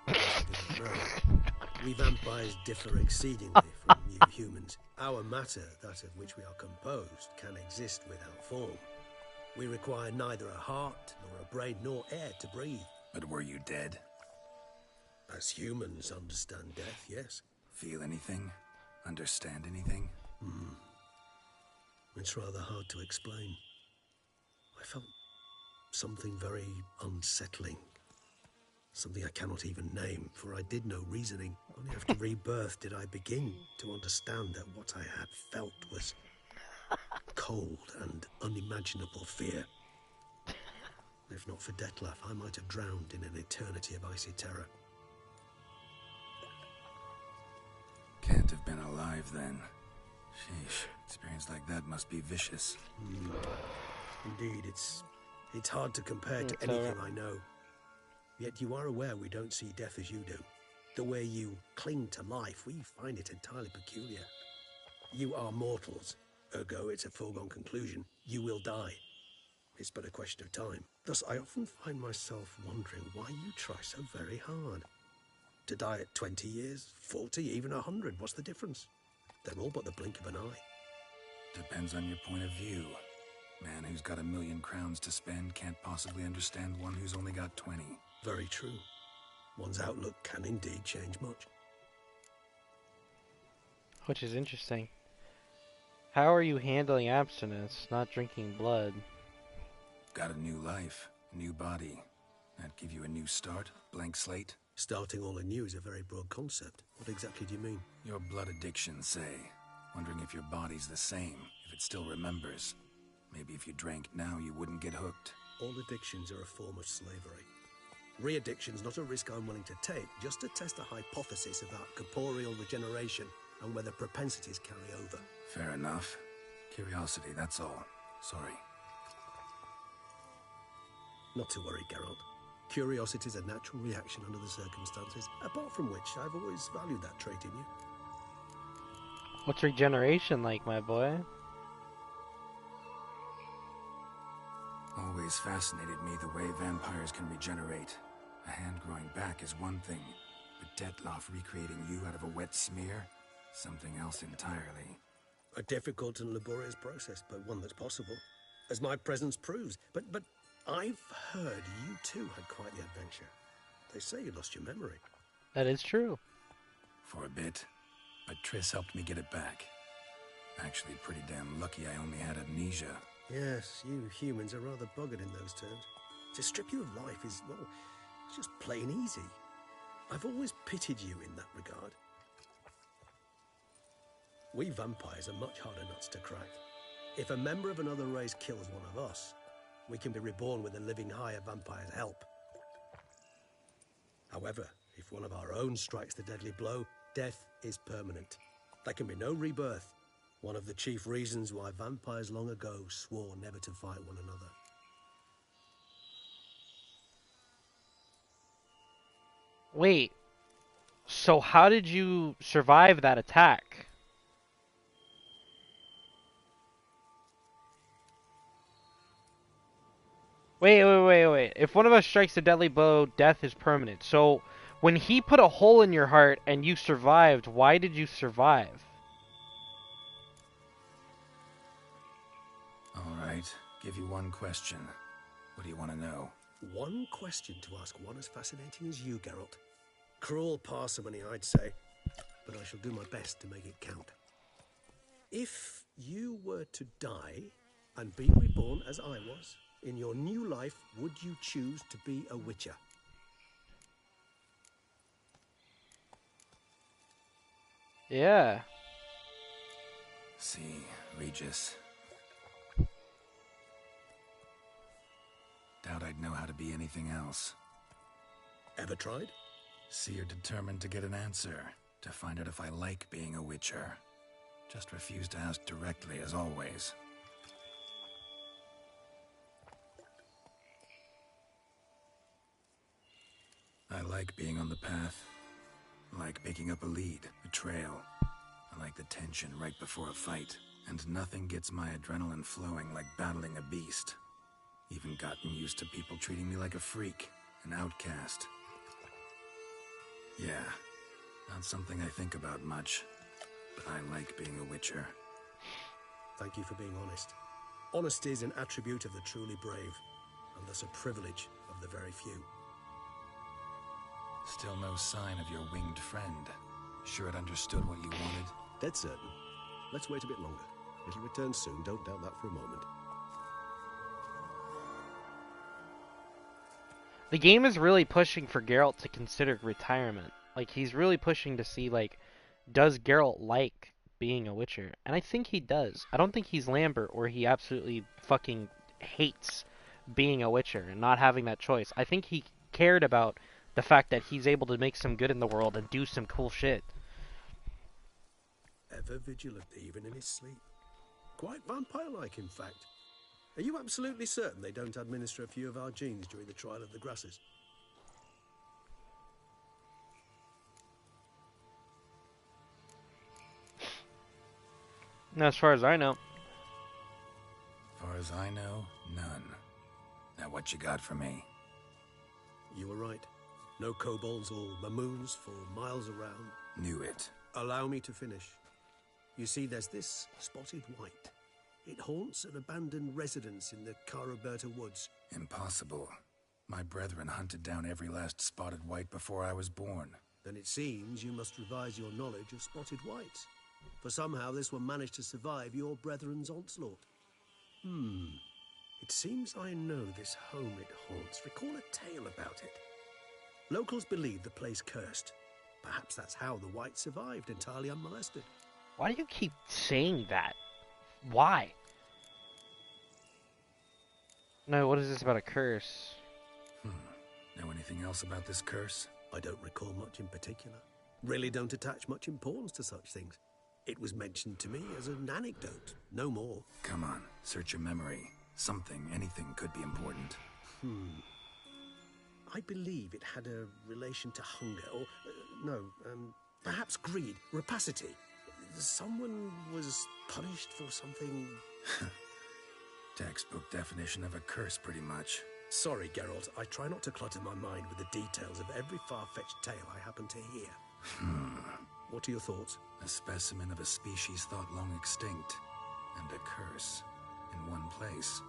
I didn't know. We vampires differ exceedingly from you humans. Our matter, that of which we are composed, can exist without form. We require neither a heart, nor a brain, nor air to breathe. But were you dead? As humans understand death, yes. Feel anything? Understand anything? It's rather hard to explain. I felt something very unsettling. Something I cannot even name, for I did no reasoning. Only after rebirth did I begin to understand that what I had felt was cold and unimaginable fear. If not for Detlef, I might have drowned in an eternity of icy terror. Can't have been alive then. Sheesh, experience like that must be vicious. Indeed, it's hard to compare to It's anything I know. Yet you are aware we don't see death as you do. The way you cling to life, we find it entirely peculiar. You are mortals, ergo it's a foregone conclusion. You will die. It's but a question of time. Thus, I often find myself wondering why you try so very hard. To die at 20 years, 40, even 100, what's the difference? They're all but the blink of an eye. Depends on your point of view. Man who's got 1,000,000 crowns to spend can't possibly understand one who's only got 20. Very true. One's outlook can indeed change much. Which is interesting. How are you handling abstinence, not drinking blood? Got a new life, new body. That give you a new start, blank slate. Starting all anew is a very broad concept. What exactly do you mean? Your blood addiction, say. Wondering if your body's the same, if it still remembers. Maybe if you drank now, you wouldn't get hooked. All addictions are a form of slavery. Re-addiction's not a risk I'm willing to take, just to test a hypothesis about corporeal regeneration and whether propensities carry over. Fair enough. Curiosity, that's all. Sorry. Not to worry, Geralt. Curiosity's a natural reaction under the circumstances, apart from which I've always valued that trait in you. What's regeneration like, my boy? Always fascinated me the way vampires can regenerate. A hand growing back is one thing, but Detloff recreating you out of a wet smear? Something else entirely. A difficult and laborious process, but one that's possible, as my presence proves. But I've heard you too had quite the adventure. They say you lost your memory. That is true. For a bit, but Triss helped me get it back. Actually, pretty damn lucky I only had amnesia. Yes, you humans are rather buggered in those terms. To strip you of life is, well, it's just plain easy. I've always pitied you in that regard. We vampires are much harder nuts to crack. If a member of another race kills one of us, we can be reborn with a living higher vampire's help. However, if one of our own strikes the deadly blow, death is permanent. There can be no rebirth. One of the chief reasons why vampires long ago swore never to fight one another. Wait, so how did you survive that attack? Wait. If one of us strikes a deadly blow, death is permanent. So, when he put a hole in your heart and you survived, why did you survive? Alright, give you one question. What do you want to know? One question to ask one as fascinating as you, Geralt. Cruel parsimony, I'd say, but I shall do my best to make it count. If you were to die and be reborn as I was, in your new life, would you choose to be a witcher? Yeah. See, Regis. Doubt I'd know how to be anything else. Ever tried? See, you're determined to get an answer, to find out if I like being a witcher. Just refuse to ask directly, as always. I like being on the path. I like picking up a lead, a trail. I like the tension right before a fight. And nothing gets my adrenaline flowing like battling a beast. Even gotten used to people treating me like a freak, an outcast. Yeah, not something I think about much, but I like being a witcher. Thank you for being honest. Honesty is an attribute of the truly brave, and thus a privilege of the very few. Still no sign of your winged friend. Sure it understood what you wanted? Dead certain. Let's wait a bit longer. It'll return soon, don't doubt that for a moment. The game is really pushing for Geralt to consider retirement. Like, he's really pushing to see, like, does Geralt like being a Witcher? And I think he does. I don't think he's Lambert, or he absolutely fucking hates being a Witcher and not having that choice. I think he cared about the fact that he's able to make some good in the world and do some cool shit. Ever vigilant, even in his sleep. Quite vampire-like, in fact. Are you absolutely certain they don't administer a few of our genes during the trial of the grasses? As far as I know. Far as I know, none. Now what you got for me? You were right. No kobolds or mamoons for miles around. Knew it. Allow me to finish. You see, there's this spotted white. It haunts an abandoned residence in the Caraberta woods. Impossible. My brethren hunted down every last spotted white before I was born. Then it seems you must revise your knowledge of spotted whites. For somehow this one managed to survive your brethren's onslaught. It seems I know this home it haunts. Recall a tale about it. Locals believe the place cursed. Perhaps that's how the white survived entirely unmolested. Why do you keep saying that? Why? No, what is this about a curse? Know anything else about this curse? I don't recall much in particular. Really don't attach much importance to such things. It was mentioned to me as an anecdote, no more. Come on, search your memory. Something, anything could be important. I believe it had a relation to hunger, or, perhaps greed, rapacity. Someone was punished for something... Textbook definition of a curse, pretty much. Sorry, Geralt, I try not to clutter my mind with the details of every far-fetched tale I happen to hear. What are your thoughts? A specimen of a species thought long extinct, and a curse in one place.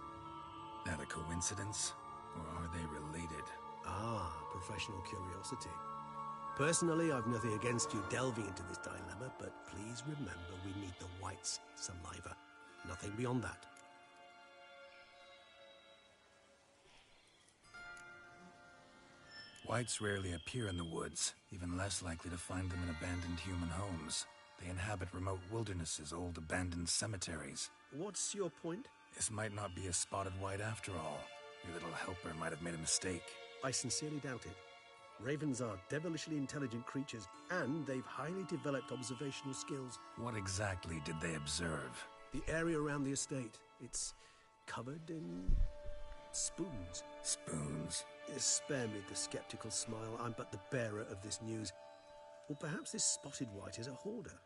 That a coincidence, or are they related? Ah, professional curiosity. Personally, I've nothing against you delving into this dilemma, but please remember we need the White's saliva. Nothing beyond that. Whites rarely appear in the woods, even less likely to find them in abandoned human homes. They inhabit remote wildernesses, old abandoned cemeteries. What's your point? This might not be a spotted white after all. Your little helper might have made a mistake. I sincerely doubt it. Ravens are devilishly intelligent creatures, and they've highly developed observational skills. What exactly did they observe? The area around the estate. It's covered in spoons. Spoons? Spare me the skeptical smile. I'm but the bearer of this news. Or perhaps this spotted white is a hoarder.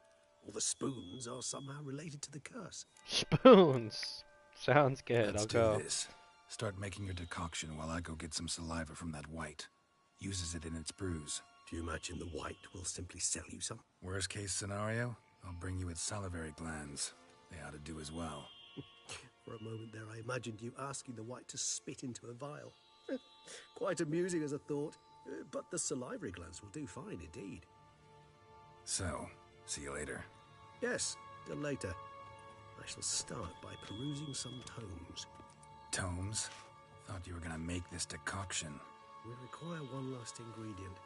Or the spoons are somehow related to the curse. Spoons! Sounds good, Let's I'll do go. this. Start making your decoction while I go get some saliva from that white. Uses it in its brews. Do you imagine the white will simply sell you some? Worst case scenario, I'll bring you its salivary glands. They ought to do as well. For a moment there, I imagined you asking the white to spit into a vial. Quite amusing as a thought, but the salivary glands will do fine indeed. So, see you later. Yes, till later. I shall start by perusing some tomes. Tomes? Thought you were gonna make this decoction. We require one last ingredient.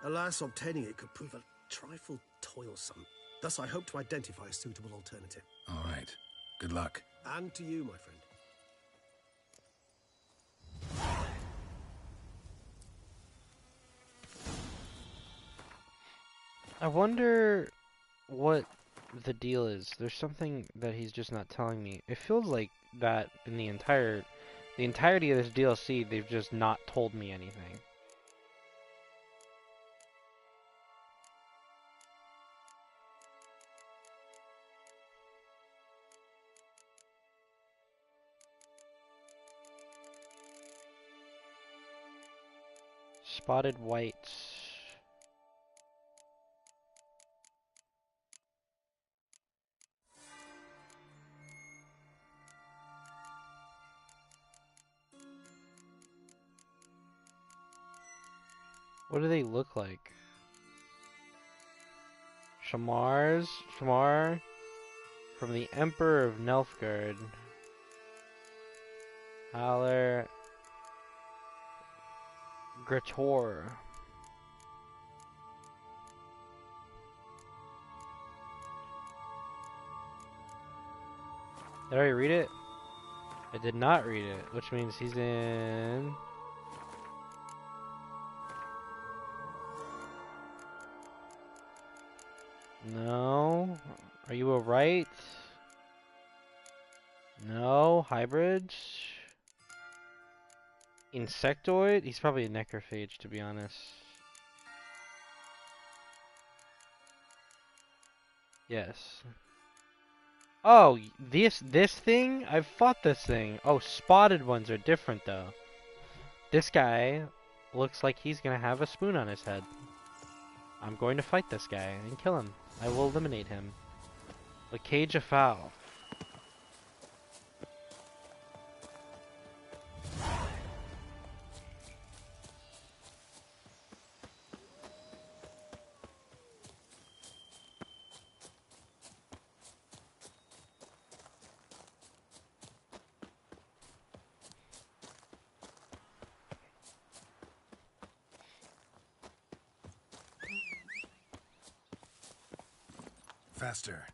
Alas, obtaining it could prove a trifle toilsome. Thus, I hope to identify a suitable alternative. All right. Good luck. And to you, my friend. I wonder what the deal is. There's something that he's just not telling me. It feels like that in the entirety of this DLC, they've just not told me anything. Spotted whites. What do they look like? Shamar from the Emperor of Nilfgaard. Haller Grator. Did I read it? I did not read it, which means he's in... No. Are you a right? No. Hybrids? Insectoid? He's probably a necrophage, to be honest. Yes. Oh, this thing? I've fought this thing. Oh, spotted ones are different, though. This guy looks like he's gonna have a spoon on his head. I'm going to fight this guy and kill him. I will eliminate him. The cage of fowl. Faster.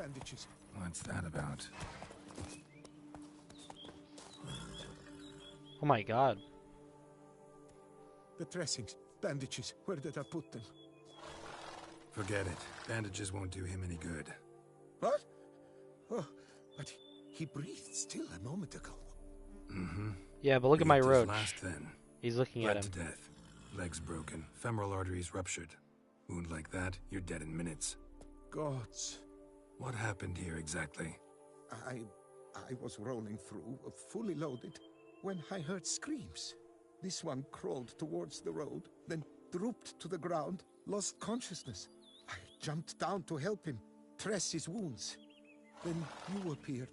bandages. What's that about? Oh my god. The dressings, bandages, where did I put them? Forget it. Bandages won't do him any good. What? Oh, but he breathed still a moment ago. Mm-hmm. Yeah, but look at my roach. Last then. He's looking Bled at him. to death. Legs broken. Femoral arteries ruptured. Wound like that, you're dead in minutes. Gods. What happened here exactly? I was rolling through, fully loaded, when I heard screams. This one crawled towards the road, then drooped to the ground, lost consciousness. I jumped down to help him, dress his wounds. Then you appeared.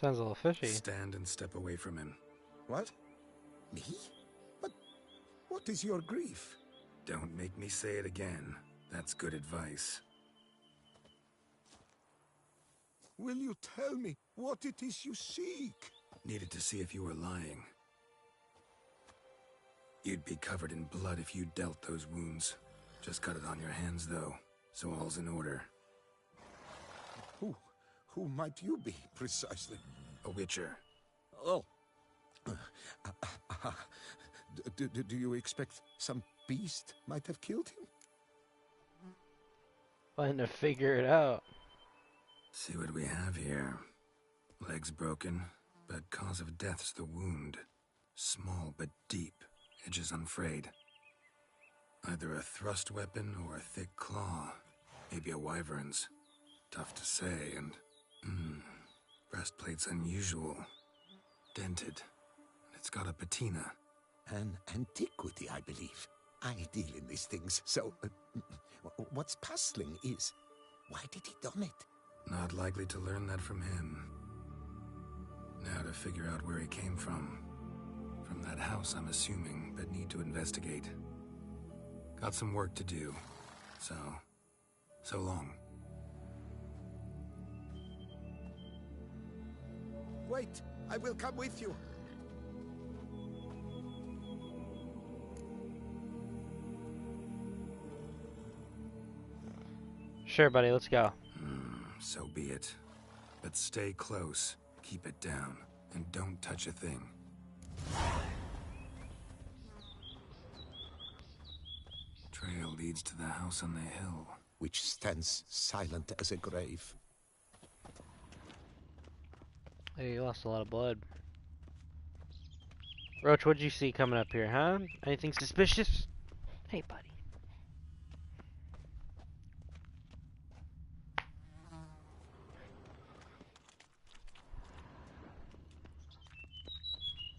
Sounds a little fishy. Stand and step away from him. What? Me? But what is your grief? Don't make me say it again. That's good advice. Will you tell me what it is you seek? Needed to see if you were lying. You'd be covered in blood if you dealt those wounds. Just cut it on your hands, though, so all's in order. Who might you be, precisely? A witcher. Oh. Do you expect some beast might have killed him? Fun to figure it out. See what we have here. Legs broken, but cause of death's the wound. Small but deep, edges unfrayed. Either a thrust weapon or a thick claw. Maybe a wyvern's. Tough to say, and... breastplate's unusual. Dented. It's got a patina. An antiquity, I believe. I deal in these things, so... what's puzzling is... why did he done it? Not likely to learn that from him. Now to figure out where he came from. From that house, I'm assuming, but need to investigate. Got some work to do. So long. Wait, I will come with you. Sure, buddy, let's go. So be it. But stay close, keep it down, and don't touch a thing. Trail leads to the house on the hill. Which stands silent as a grave. Hey, you lost a lot of blood. Roach, what'd you see coming up here, huh? Anything suspicious? Hey, buddy.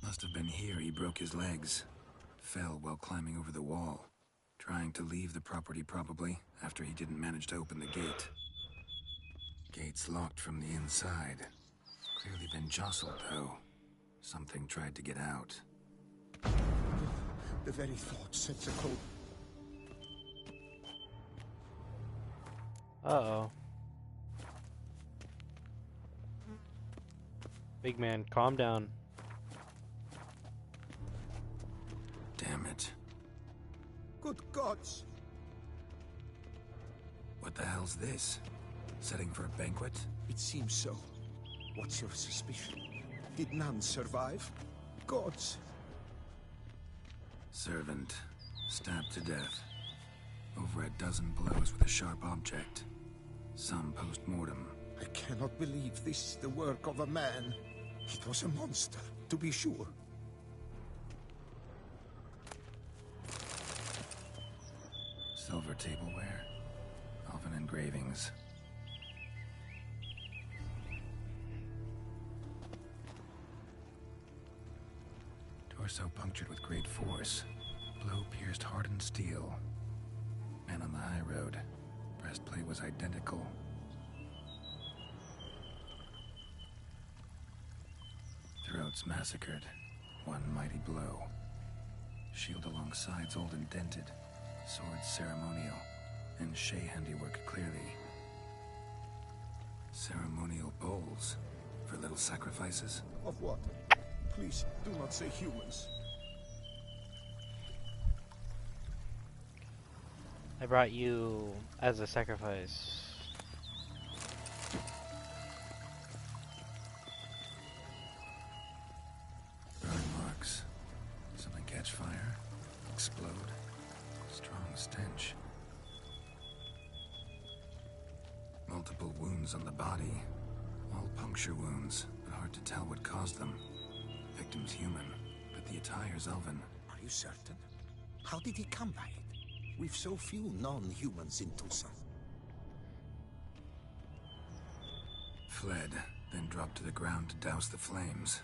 Must have been here he broke his legs. Fell while climbing over the wall. Trying to leave the property probably, after he didn't manage to open the gate. Gate's locked from the inside. Clearly been jostled, though. Something tried to get out. The very thought sets a cold. Uh-oh. Big man, calm down. Damn it. Good gods! What the hell's this? Setting for a banquet? It seems so. What's your suspicion? Did none survive? Gods! Servant. Stabbed to death. Over a dozen blows with a sharp object. Some post-mortem. I cannot believe this is the work of a man. It was a monster, to be sure. Silver tableware. Elven engravings. Torso punctured with great force. Blow pierced hardened steel. Man on the high road. Breastplate was identical. Throats massacred. One mighty blow. Shield along sides old and dented. Sword ceremonial. And Shay handiwork clearly. Ceremonial bowls. For little sacrifices. Of what? Please, do not say humans. I brought you as a sacrifice. Burn marks. Something catch fire, explode. Strong stench. Multiple wounds on the body. All puncture wounds, but hard to tell what caused them. Victim's human, but the attire's elven. Are you certain? How did he come by it? We've so few non-humans in Tucson. Fled, then dropped to the ground to douse the flames.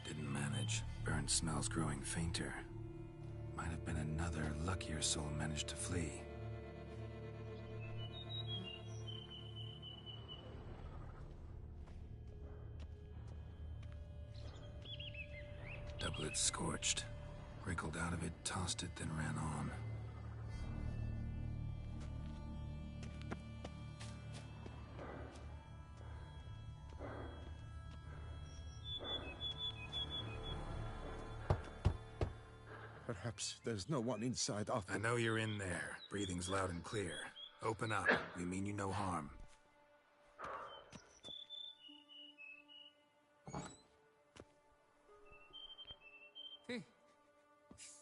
Didn't manage. Burn smells growing fainter. Might have been another luckier soul managed to flee. Doublet scorched. Wriggled out of it, tossed it, then ran on. Perhaps there's no one inside after... I know you're in there. Breathing's loud and clear. Open up. We mean you no harm.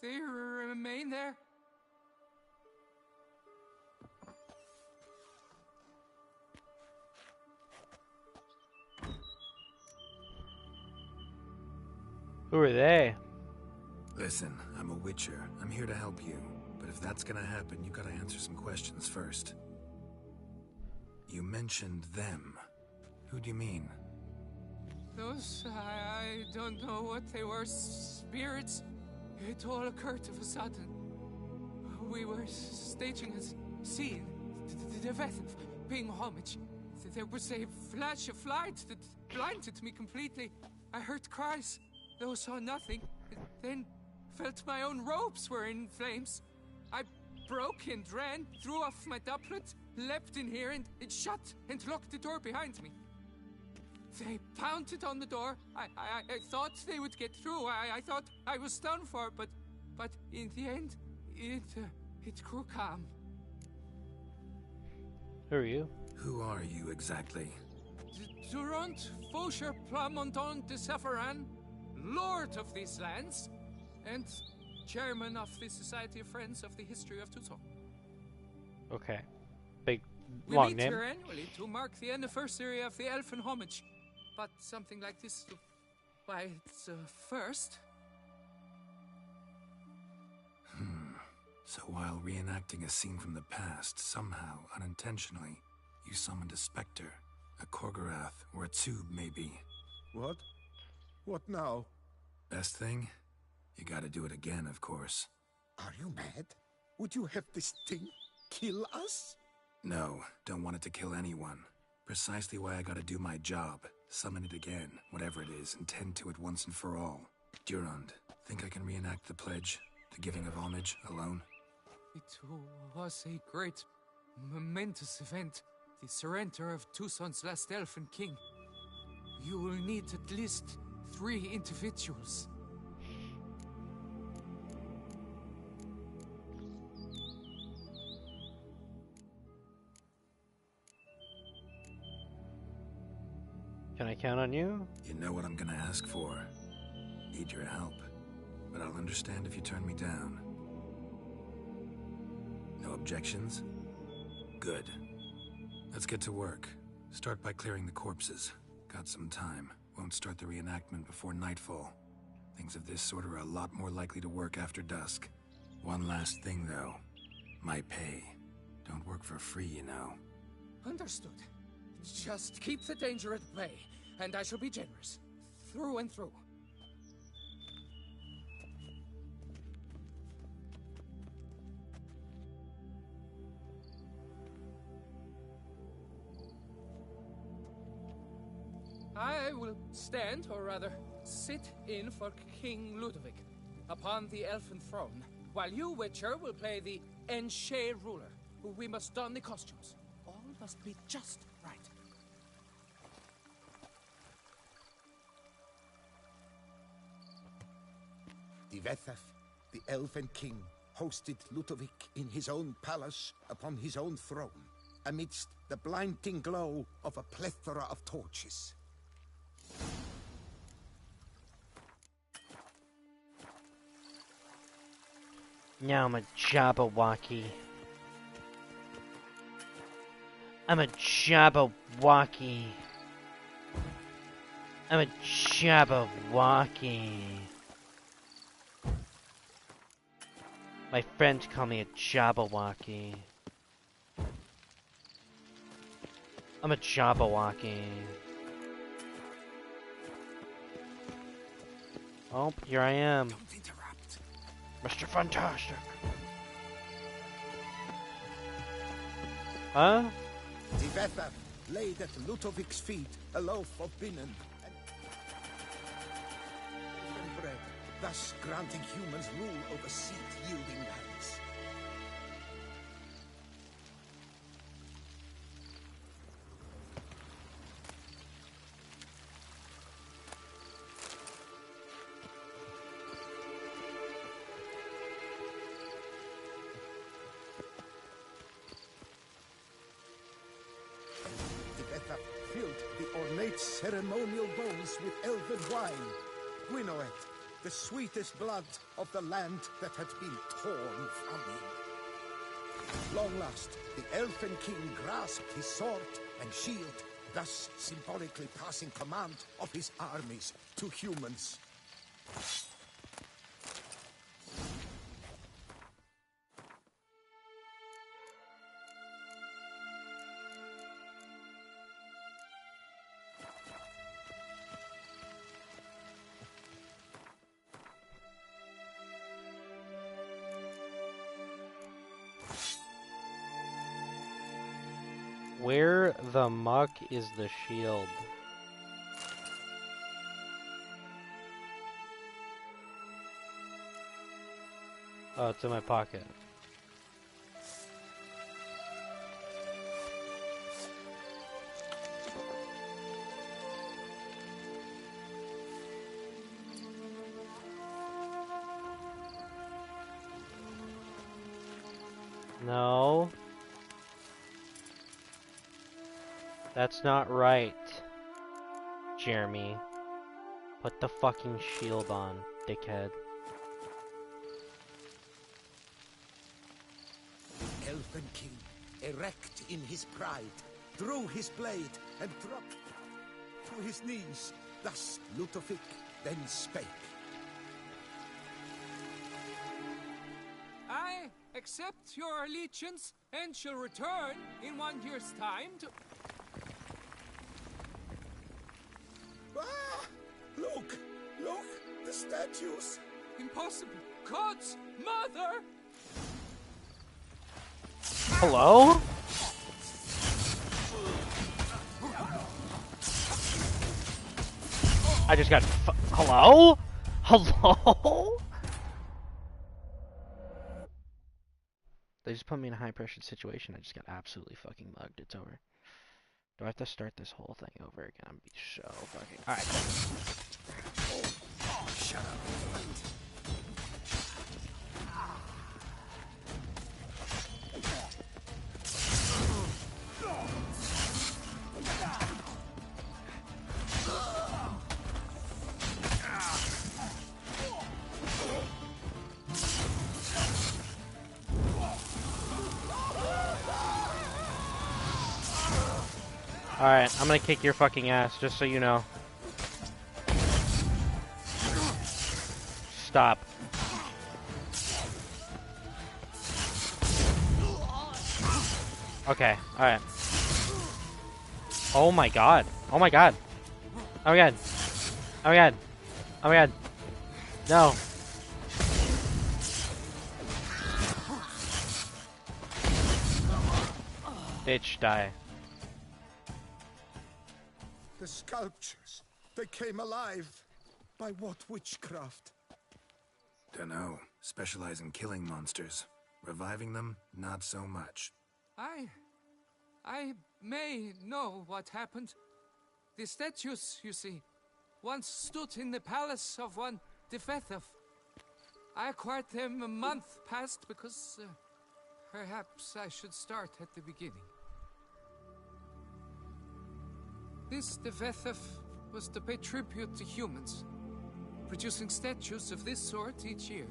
They remain there? Who are they? Listen, I'm a witcher. I'm here to help you. But if that's gonna happen, you gotta answer some questions first. You mentioned them. Who do you mean? Those, I don't know what they were. Spirits? It all occurred of a sudden. We were staging a scene, the death of paying homage. There was a flash of light that blinded me completely. I heard cries, though saw nothing. Then felt my own robes were in flames. I broke and ran, threw off my doublet, leapt in here and it shut and locked the door behind me. They pounded on the door. I thought they would get through. I thought I was done for, but in the end, it grew calm. Who are you? Who are you exactly? Durant Faucher Plamondon de Safaran, Lord of these lands, and Chairman of the Society of Friends of the History of Tucson. Okay. Big, we long meet name. here annually to mark the anniversary of the Elfin Homage. But something like this, why, it's a first. So while reenacting a scene from the past, somehow, unintentionally, you summoned a specter, a Korgorath, or a tube, maybe. What? What now? Best thing? You gotta do it again, of course. Are you mad? Would you have this thing kill us? No, don't want it to kill anyone. Precisely why I gotta do my job. Summon it again, whatever it is, and tend to it once and for all. Durand, think I can reenact the pledge, the giving of homage, alone? It was a great, momentous event. The surrender of Tucson's last elfin king. You will need at least 3 individuals. Can I count on you? You know what I'm gonna ask for. Need your help. But I'll understand if you turn me down. No objections? Good. Let's get to work. Start by clearing the corpses. Got some time. Won't start the reenactment before nightfall. Things of this sort are a lot more likely to work after dusk. One last thing, though. My pay. Don't work for free, you know. Understood. Just keep the danger at bay, and I shall be generous. Through and through. I will stand, or rather, sit in for King Ludovic, upon the elfin throne, while you, Witcher, will play the Enche ruler. We must don the costumes. All must be just right. The Vethaf, the Elfin King, hosted Ludovic in his own palace upon his own throne, amidst the blinding glow of a plethora of torches. Now I'm a Jabberwocky. I'm a Jabberwocky. I'm a Jabberwocky. My friends call me a Jabberwocky. I'm a Jabberwocky. Oh, here I am. Don't interrupt. Mr. Fantastic. Huh? Tivetha laid at Ludovic's feet a loaf of binnen and bread, thus granting humans rule over seed-yielding lands. Tivetha filled the ornate ceremonial bowls with elven wine. Gwent, the sweetest blood of the land that had been torn from him. Long last, the Elfin King grasped his sword and shield, thus symbolically passing command of his armies to humans. Where the muck is the shield? Oh, it's in my pocket. No. That's not right, Jeremy. Put the fucking shield on, dickhead. The Elfin King, erect in his pride, drew his blade and dropped to his knees. Thus Ludovic then spake. I accept your allegiance and shall return in 1 year's time to... Ah! Look! Look! The statues! Impossible! God's mother! Hello? I just got hello? Hello? They just put me in a high pressure situation. I just got absolutely fucking mugged. It's over. Do I have to start this whole thing over again? I'm gonna be so fucking... Alright. Oh, shut up. Alright, I'm gonna kick your fucking ass, just so you know. Stop. Okay, alright. Oh my god. Oh my god. Oh my god. Oh my god. Oh my god. No. Bitch, die. The sculptures, they came alive. By what witchcraft? Dunno. Specialize in killing monsters. Reviving them, not so much. I may know what happened. The statues, you see, once stood in the palace of one Tivetha. I acquired them a month past because perhaps I should start at the beginning. This Devethef was to pay tribute to humans, producing statues of this sort each year.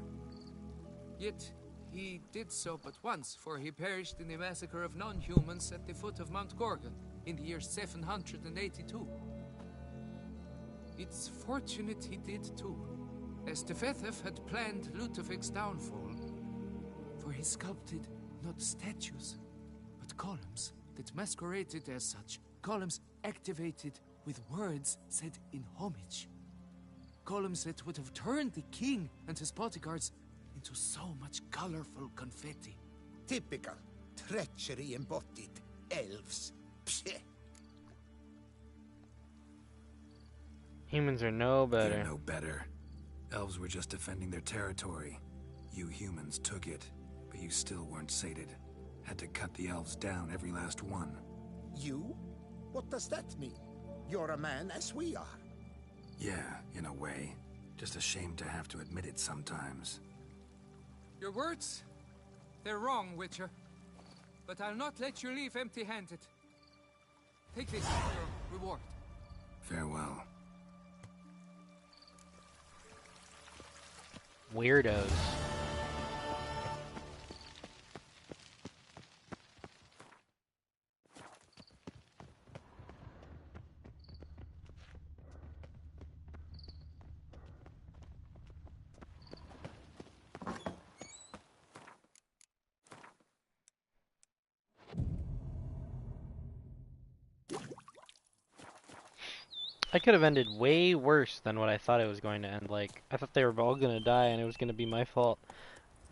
Yet he did so but once, for he perished in the massacre of non-humans at the foot of Mount Gorgon in the year 782. It's fortunate he did too, as Devethef had planned Ludovic's downfall, for he sculpted not statues, but columns that masqueraded as such. Columns activated with words said in homage. Columns that would have turned the king and his bodyguards into so much colorful confetti. Typical. Treachery embodied. Elves. Psheh. Humans are no better. They're no better. Elves were just defending their territory. You humans took it, but you still weren't sated. Had to cut the elves down, every last one. You? What does that mean? You're a man as we are. Yeah, in a way. Just ashamed to have to admit it sometimes. Your words? They're wrong, Witcher. But I'll not let you leave empty-handed. Take this as your reward. Farewell. Weirdos. I could have ended way worse than what I thought it was going to end. Like, I thought they were all going to die and it was going to be my fault.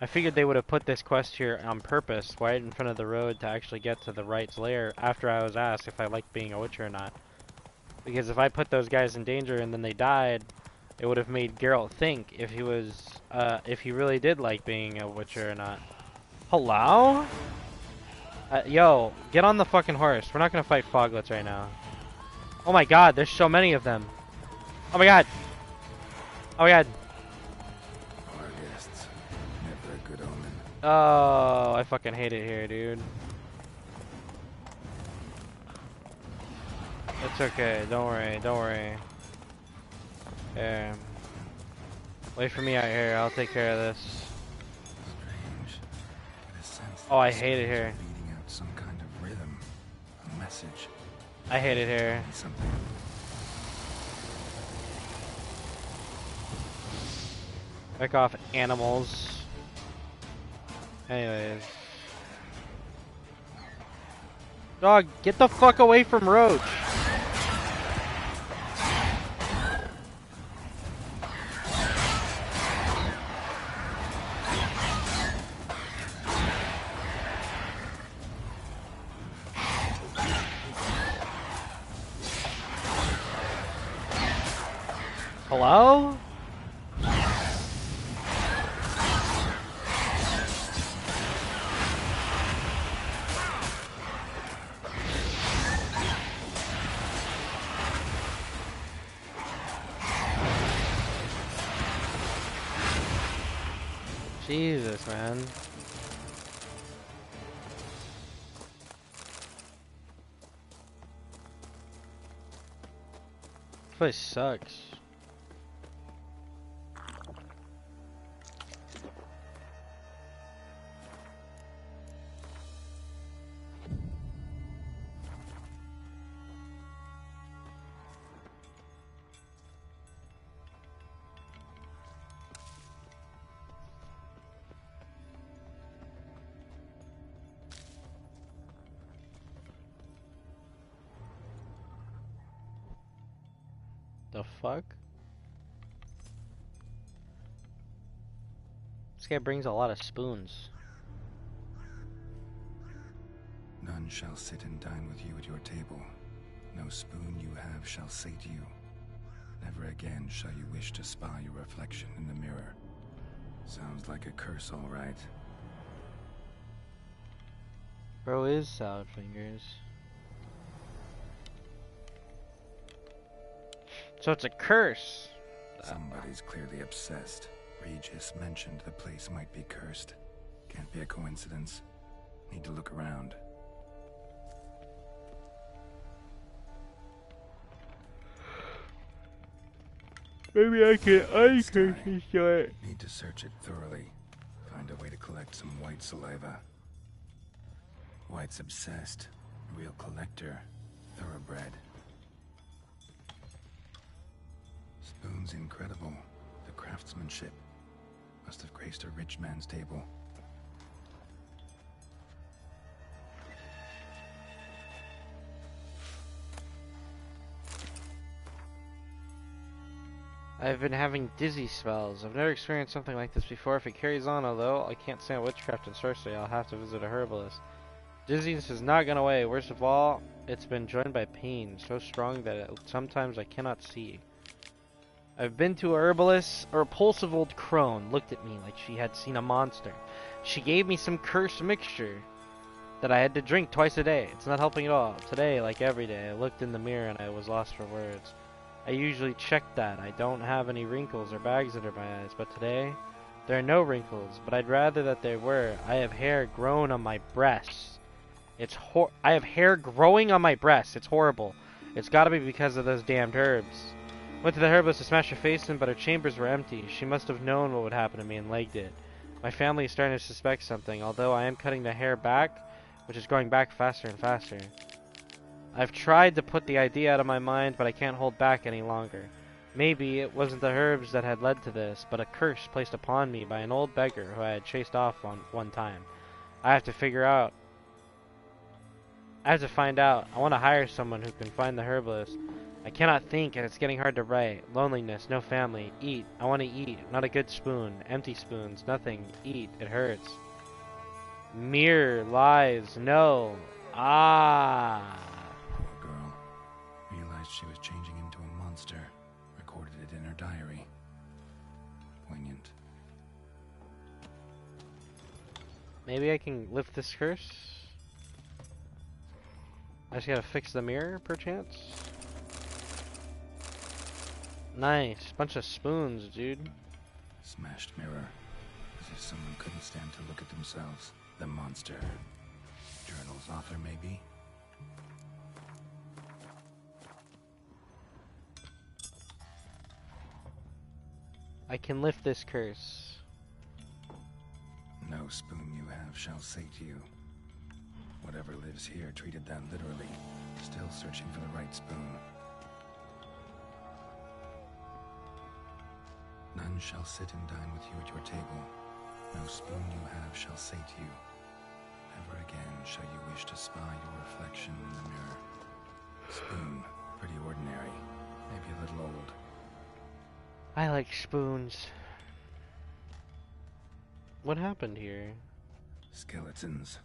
I figured they would have put this quest here on purpose, right in front of the road to actually get to the Wright's lair after I was asked if I liked being a Witcher or not. Because if I put those guys in danger and then they died, it would have made Geralt think if he was, if he really did like being a Witcher or not. Hello? Yo, get on the fucking horse. We're not going to fight Foglets right now. Oh my god, there's so many of them. Oh my god. Oh my god. Our guests. Never a good omen. Oh, I fucking hate it here, dude. It's okay, don't worry, don't worry. Here. Wait for me out here, I'll take care of this. Strange. Get a sense Oh, I hate it here. leading out some kind of rhythm. A message. I hate it here. Something. Back off, animals. Anyways. Dog, get the fuck away from Roach. Hello? Jesus, man. This place sucks. The fuck? This guy brings a lot of spoons. None shall sit and dine with you at your table. No spoon you have shall sate you. Never again shall you wish to spy your reflection in the mirror. Sounds like a curse, all right. Bro is salad fingers. So it's a curse. Somebody's clearly obsessed. Regis mentioned the place might be cursed. Can't be a coincidence. Need to look around. Maybe I can curse this joint. Need to search it thoroughly. Find a way to collect some white saliva. White's obsessed. Real collector. Thoroughbred. Spoon's incredible. The craftsmanship. Must have graced a rich man's table. I've been having dizzy spells. I've never experienced something like this before. If it carries on, although I can't stand witchcraft and sorcery, I'll have to visit a herbalist. Dizziness has not gone away. Worst of all, it's been joined by pain, so strong that sometimes I cannot see. I've been to a herbalist. A repulsive old crone looked at me like she had seen a monster. She gave me some cursed mixture that I had to drink twice a day. It's not helping at all. Today, like every day, I looked in the mirror and I was lost for words. I usually check that. I don't have any wrinkles or bags under my eyes, but today, there are no wrinkles, but I'd rather that there were. I have hair grown on my breasts. I have hair growing on my breasts. It's horrible. It's gotta be because of those damned herbs. Went to the herbalist to smash her face in, but her chambers were empty. She must have known what would happen to me and legged it. My family is starting to suspect something, although I am cutting the hair back, which is growing back faster and faster. I've tried to put the idea out of my mind, but I can't hold back any longer. Maybe it wasn't the herbs that had led to this, but a curse placed upon me by an old beggar who I had chased off on one time. I have to find out. I want to hire someone who can find the herbalist. I cannot think, and it's getting hard to write. Loneliness, no family. Eat. I want to eat. Not a good spoon. Empty spoons. Nothing. Eat. It hurts. Mirror. Lies. No. Ah. Poor girl. Realized she was changing into a monster. Recorded it in her diary. Poignant. Maybe I can lift this curse? I just gotta fix the mirror, perchance? Nice. Bunch of spoons, dude. Smashed mirror. As if someone couldn't stand to look at themselves. The monster. Journal's author, maybe? I can lift this curse. No spoon you have shall sate you. Whatever lives here treated that literally. Still searching for the right spoon. None shall sit and dine with you at your table. No spoon you have shall sate you. Never again shall you wish to spy your reflection in the mirror. Spoon, pretty ordinary. Maybe a little old. I like spoons. What happened here? Skeletons.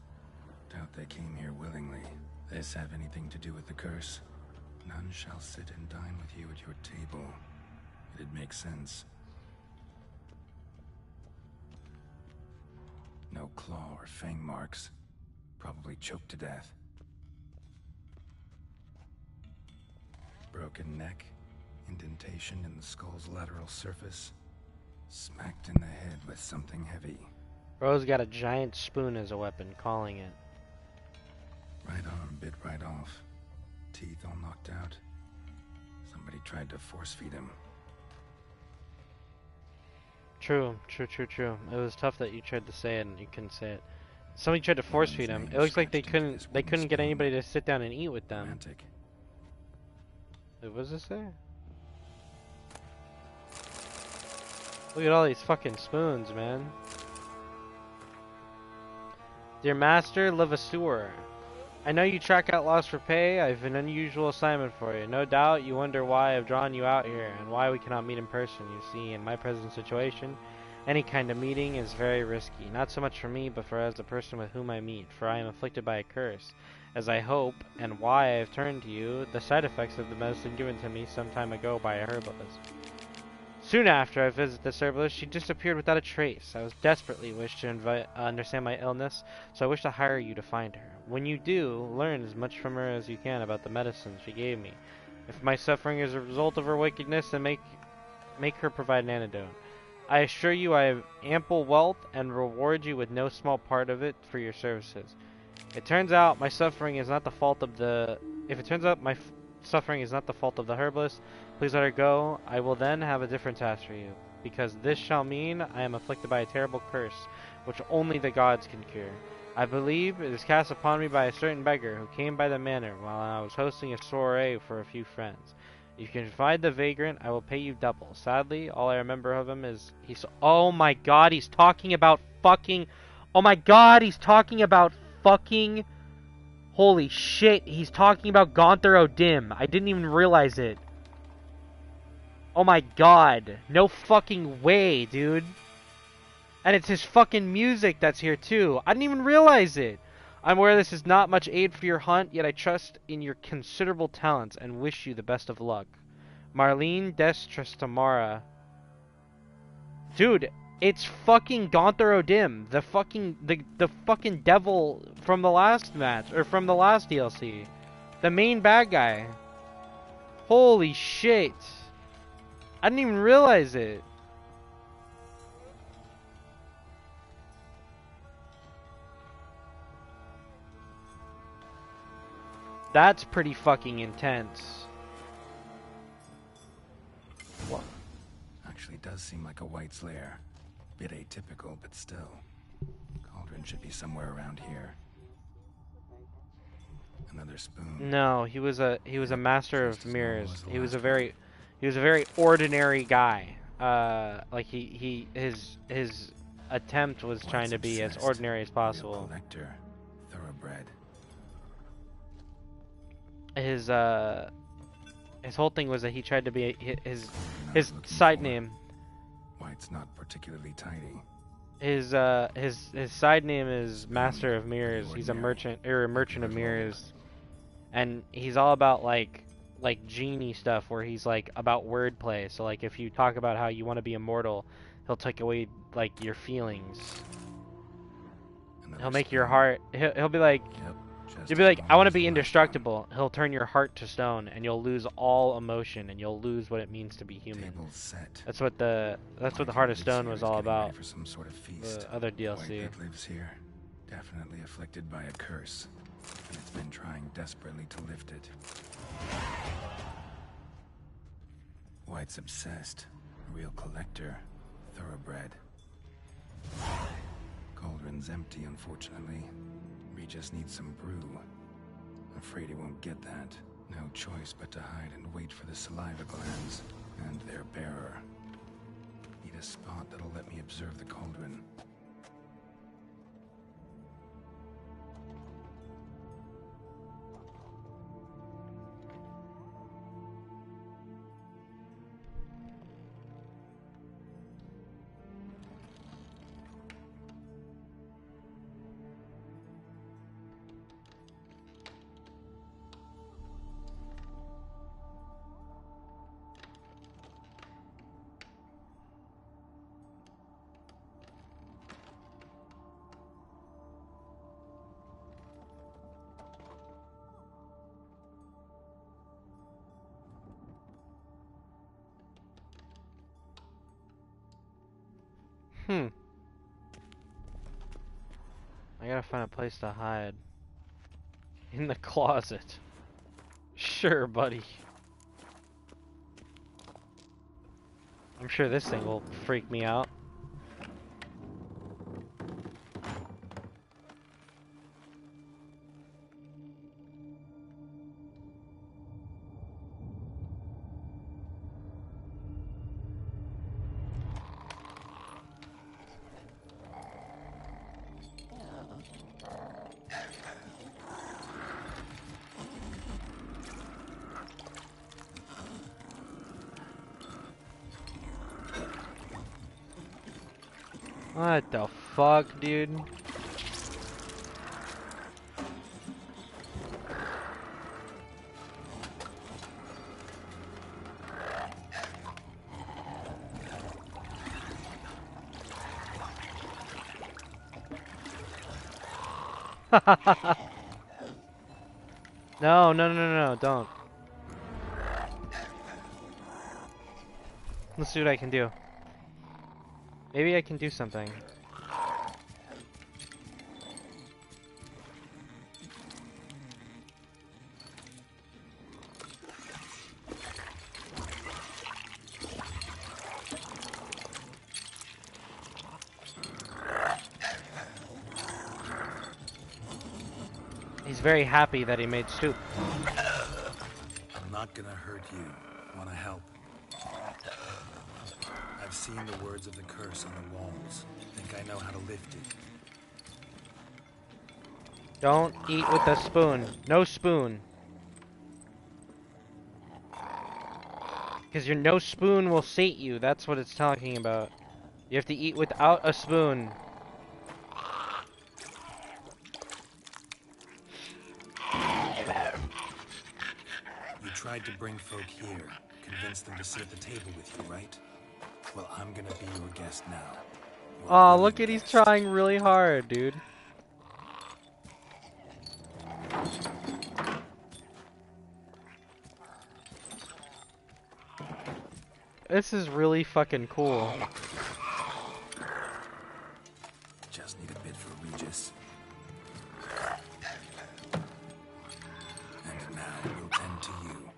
Doubt they came here willingly. This have anything to do with the curse? None shall sit and dine with you at your table. It'd make sense. No claw or fang marks. Probably choked to death. Broken neck. Indentation in the skull's lateral surface. Smacked in the head with something heavy. Bro's got a giant spoon as a weapon, calling it. Right arm bit right off. Teeth all knocked out. Somebody tried to force feed him. True. It was tough that you tried to say it and you couldn't say it. Somebody tried to force feed him. It looks like they couldn't get anybody to sit down and eat with them. Romantic. What was this there? Look at all these fucking spoons, man. Dear Master Levasseur, I know you track outlaws for pay. I have an unusual assignment for you. No doubt you wonder why I've drawn you out here and why we cannot meet in person. You see, in my present situation, any kind of meeting is very risky. Not so much for me, but for as the person with whom I meet, for I am afflicted by a curse. As I hope, and why I have turned to you, the side effects of the medicine given to me some time ago by a herbalist. Soon after I visited this herbalist, she disappeared without a trace. I was desperately wished to understand my illness, so I wish to hire you to find her. When you do, learn as much from her as you can about the medicine she gave me. If my suffering is a result of her wickedness, then make her provide an antidote. I assure you I have ample wealth and reward you with no small part of it for your services. It turns out my suffering is not the fault of the... If it turns out my suffering is not the fault of the herbalist, please let her go. I will then have a different task for you. Because this shall mean I am afflicted by a terrible curse, which only the gods can cure. I believe it is cast upon me by a certain beggar who came by the manor while I was hosting a soiree for a few friends. If you can find the vagrant, I will pay you double. Sadly, all I remember of him is he's... Oh my god, he's talking about fucking... Oh my god, he's talking about fucking... Holy shit, he's talking about Gunther O'Dim. I didn't even realize it. Oh my god. No fucking way, dude. And it's his fucking music that's here too. I didn't even realize it. I'm aware this is not much aid for your hunt, yet I trust in your considerable talents and wish you the best of luck. Marlene Destrestamara. Dude, it's fucking Gunther O'Dim, the fucking devil from the last match, or from the last DLC. The main bad guy. Holy shit. I didn't even realize it. That's pretty fucking intense. What? Actually does seem like a White's lair. Bit atypical, but still. Cauldron should be somewhere around here. Another spoon. No, he was a master of mirrors. He was a very ordinary guy. Like his attempt was trying to be as ordinary as possible. Collector, thoroughbred. His whole thing was that he tried to be his side name. White's not particularly tidy. His side name is Master of Mirrors. He's a merchant of mirrors, and he's all about like genie stuff, where he's like about wordplay. So like if you talk about how you want to be immortal, he'll take away like your feelings. He'll make your heart. He'll be like. Yep. You'll be like, I want to be indestructible. He'll turn your heart to stone, and you'll lose all emotion, and you'll lose what it means to be human. That's what the Heart of Stone was all about. For some sort of feast. The other DLC. White that lives here, definitely afflicted by a curse, and it's been trying desperately to lift it. White's obsessed, a real collector, thoroughbred. Cauldron's empty, unfortunately. We just need some brew. Afraid he won't get that. No choice but to hide and wait for the saliva glands and their bearer. Need a spot that'll let me observe the cauldron. I gotta find a place to hide. In the closet. Sure, buddy. I'm sure this thing will freak me out. What the fuck, dude? No, don't. Let's see what I can do. Maybe I can do something. He's very happy that he made soup. I'm not gonna hurt you. Wanna help? I've seen the words of the curse on the walls. Think I know how to lift it. Don't eat with a spoon. No spoon. Because your no spoon will sate you. That's what it's talking about. You have to eat without a spoon. You tried to bring folk here, convince them to sit at the table with you, right? Well, I'm gonna be your guest now. Oh, look at he's trying really hard, dude. This is really fucking cool. Just need a bit for Regis. And now we'll tend to you.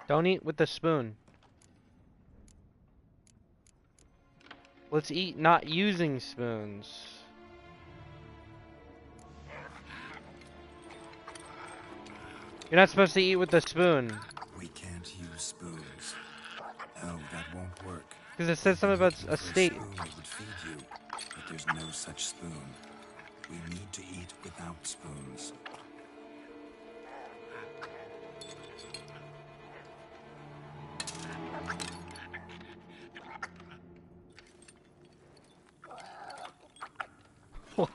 Don't eat with the spoon. Let's eat not using spoons. You're not supposed to eat with the spoon. We can't use spoons. No, that won't work. Because it says something about a state. Spoon that would feed you, but there's no such spoon. We need to eat without spoons.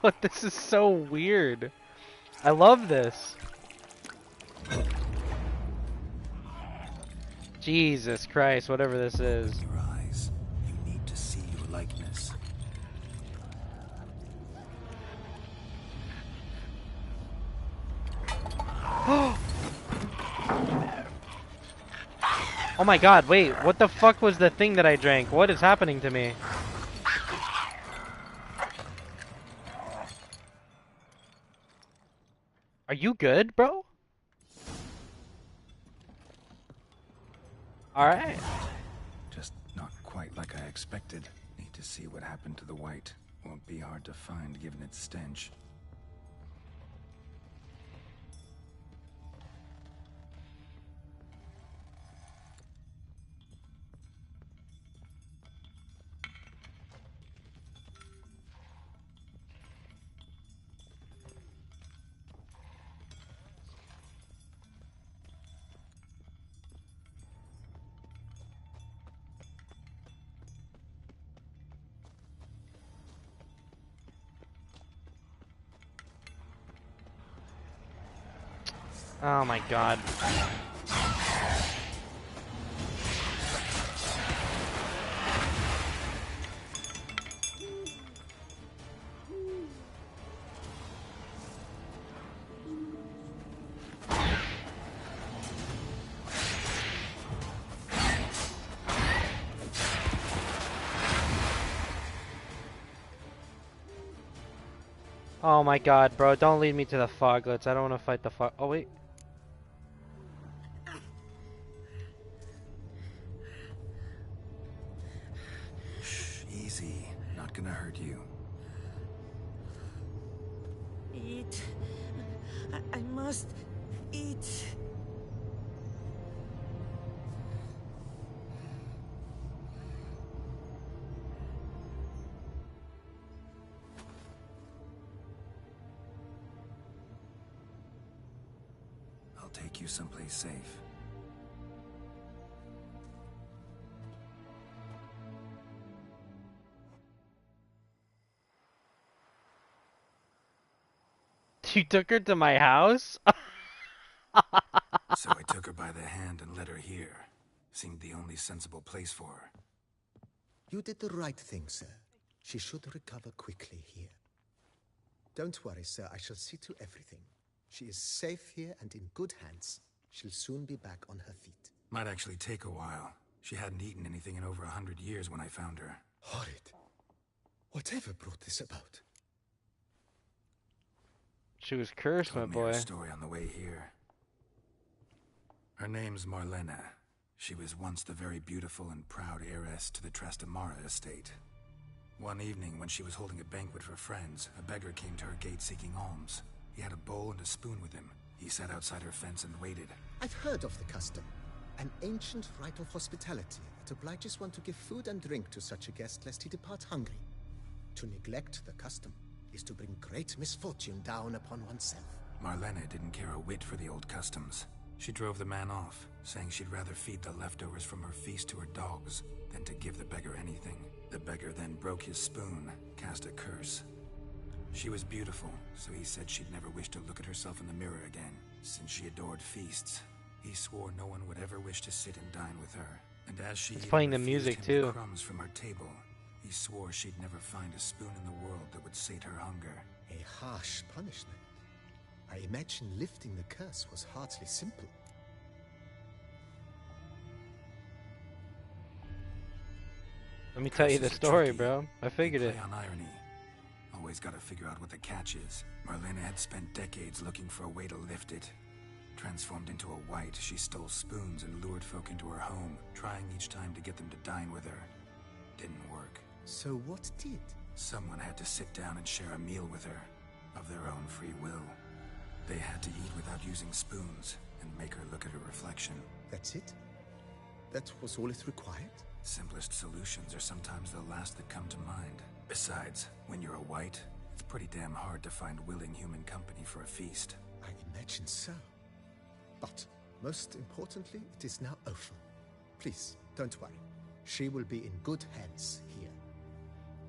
What? This is so weird. I love this. Jesus Christ, whatever this is. Your eyes. You need to see your likeness. Oh my god, wait, what the fuck was the thing that I drank? What is happening to me? Are you good, bro? Alright. Just not quite like I expected. Need to see what happened to the white. Won't be hard to find given its stench. Oh my god. Oh my god, bro, don't lead me to the foglets. I don't want to fight the fog. Oh, wait. Shh, easy. Not gonna hurt you. Eat. I must eat. I'll take you someplace safe. You took her to my house? So I took her by the hand and led her here. Seemed the only sensible place for her. You did the right thing, sir. She should recover quickly here. Don't worry, sir. I shall see to everything. She is safe here and in good hands. She'll soon be back on her feet. Might actually take a while. She hadn't eaten anything in over 100 years when I found her. Horrid. Whatever brought this about? She was cursed, my Told me her boy. story on the way here. Her name's Marlena. She was once the very beautiful and proud heiress to the Trastamara estate. One evening, when she was holding a banquet for friends, a beggar came to her gate seeking alms. He had a bowl and a spoon with him. He sat outside her fence and waited. I've heard of the custom. An ancient rite of hospitality that obliges one to give food and drink to such a guest lest he depart hungry. To neglect the custom is to bring great misfortune down upon oneself. Marlena didn't care a whit for the old customs. She drove the man off, saying she'd rather feed the leftovers from her feast to her dogs than to give the beggar anything. The beggar then broke his spoon, cast a curse. She was beautiful, so he said she'd never wish to look at herself in the mirror again. Since she adored feasts, he swore no one would ever wish to sit and dine with her. And as she playing the refused music him too. the crumbs from her table, he swore she'd never find a spoon in the world that would sate her hunger. A harsh punishment. I imagine lifting the curse was hardly simple. Let me tell you the Curses are story, tricky. bro. I figured They it. play on irony. Always gotta figure out what the catch is. Marlena had spent decades looking for a way to lift it. Transformed into a wight, she stole spoons and lured folk into her home, trying each time to get them to dine with her. Didn't work. So what did? Someone had to sit down and share a meal with her, of their own free will. They had to eat without using spoons, and make her look at her reflection. That's it? That was all it required? Simplest solutions are sometimes the last that come to mind. Besides, when you're a wight, it's pretty damn hard to find willing human company for a feast. I imagine so. But, most importantly, it is now over. Please, don't worry. She will be in good hands here.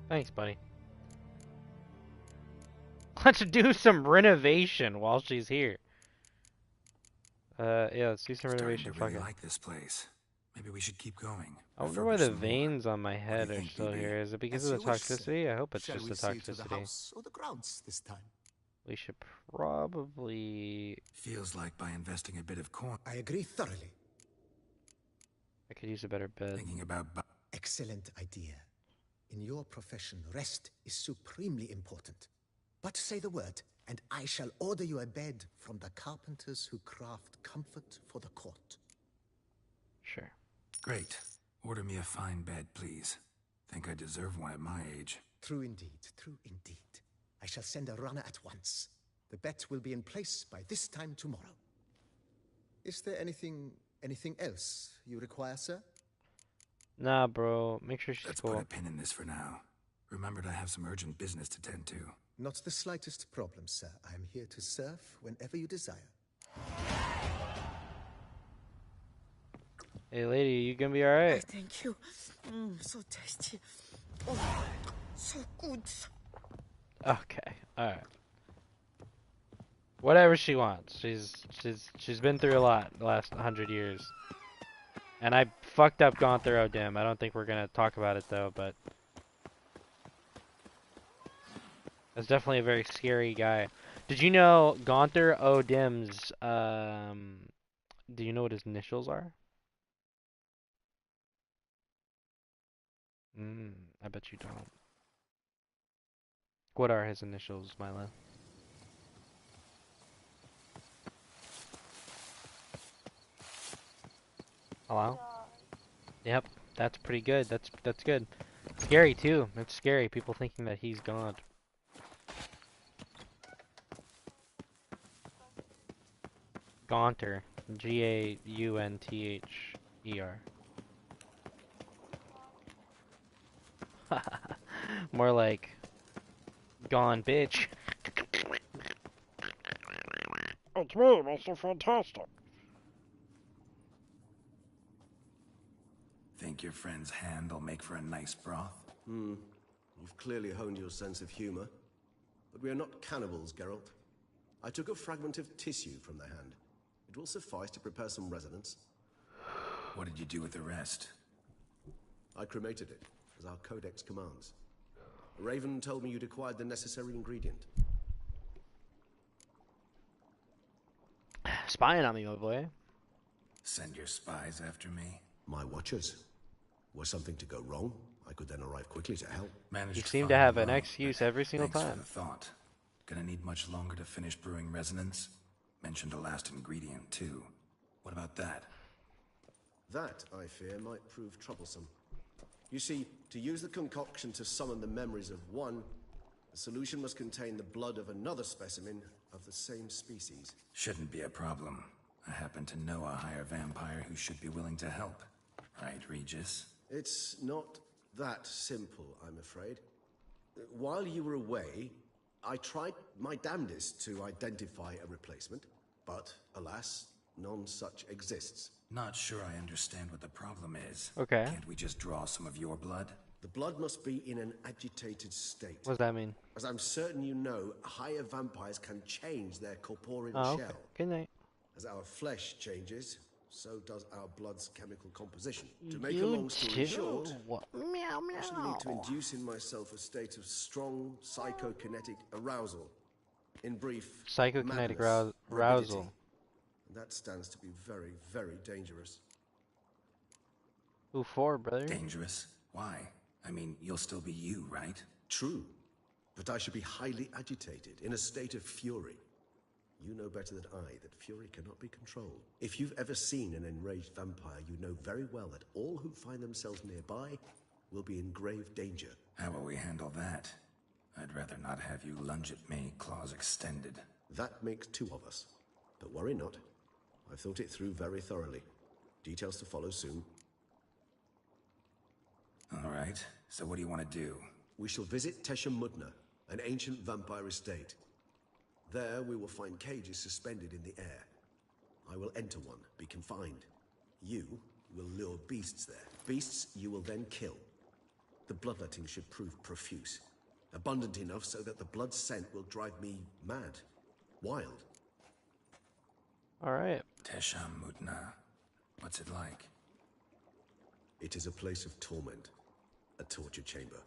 Thanks, buddy. Let's do some renovation while she's here. Yeah, let's do some Starting renovation. to Fuck really it. like this place. Maybe we should keep going. I wonder why the Refurbish some more. veins on my head do you are think, still BB? here. Is it because As of the you wish, sir. toxicity? I hope it's Shall just we the see to the toxicity. house or the grounds this time? We should probably... Feels like by investing a bit of coin. I agree thoroughly. I could use a better bed. Thinking about Excellent idea. In your profession, rest is supremely important. But say the word, and I shall order you a bed from the carpenters who craft comfort for the court. Sure. Great. Order me a fine bed, please. Think I deserve one at my age. True indeed, true indeed. I shall send a runner at once. The bet will be in place by this time tomorrow. Is there anything else you require, sir? Nah, bro. Make sure she's Let's cool. put a pin in this for now. Remembered I have some urgent business to tend to. Not the slightest problem, sir. I am here to serve whenever you desire. Hey, lady, you gonna be alright? Thank you. So tasty. Oh, so good. Okay, alright. Whatever she wants. She's been through a lot the last 100 years. And I fucked up Gunther O'Dim. I don't think we're gonna talk about it though, but that's definitely a very scary guy. Did you know Gunther O'Dim's do you know what his initials are? I bet you don't. What are his initials, Milo? Hello? Yep, that's pretty good. That's good. Scary too. It's scary. People thinking that he's gone. Gaunter. G-A-U-N-T-H-E-R. More like gone bitch. It's me, Mr. Fantastic. Think your friend's hand will make for a nice broth? You've clearly honed your sense of humor. But we are not cannibals, Geralt. I took a fragment of tissue from the hand. It will suffice to prepare some resonance. What did you do with the rest? I cremated it, as our codex commands. Raven told me you'd acquired the necessary ingredient. Spying on me, my boy. Send your spies after me? My watchers. Were something to go wrong, I could then arrive quickly to help. You seem to have an excuse every single Thanks time. for the thought. Gonna need much longer to finish brewing resonance? Mentioned a last ingredient, too. What about that? That, I fear, might prove troublesome. You see, to use the concoction to summon the memories of one, the solution must contain the blood of another specimen of the same species. Shouldn't be a problem. I happen to know a higher vampire who should be willing to help. Right, Regis? It's not that simple, I'm afraid. While you were away, I tried my damnedest to identify a replacement, but alas, none such exists. Not sure I understand what the problem is. Okay. Can't we just draw some of your blood? The blood must be in an agitated state. What does that mean? As I'm certain you know, higher vampires can change their corporeal Okay. shell. Good night. As our flesh changes, so does our blood's chemical composition. To make a long story short, Meow, I shall need to induce in myself a state of strong psychokinetic arousal. In brief, Psychokinetic madness, arousal. morbidity. And that stands to be very, very dangerous. Who for, brother? Dangerous? Why? I mean, you'll still be you, right? True. But I should be highly agitated, in a state of fury. You know better than I that fury cannot be controlled. If you've ever seen an enraged vampire, you know very well that all who find themselves nearby will be in grave danger. How will we handle that? I'd rather not have you lunge at me, claws extended. That makes two of us. But worry not. I've thought it through very thoroughly. Details to follow soon. All right, so what do you want to do? We shall visit Tesha Mudna, an ancient vampire estate. There we will find cages suspended in the air. I will enter one, be confined. You will lure beasts there. Beasts you will then kill. The bloodletting should prove profuse. Abundant enough so that the blood scent will drive me mad. Wild. Alright. Tesha Mudna. What's it like? It is a place of torment. A torture chamber.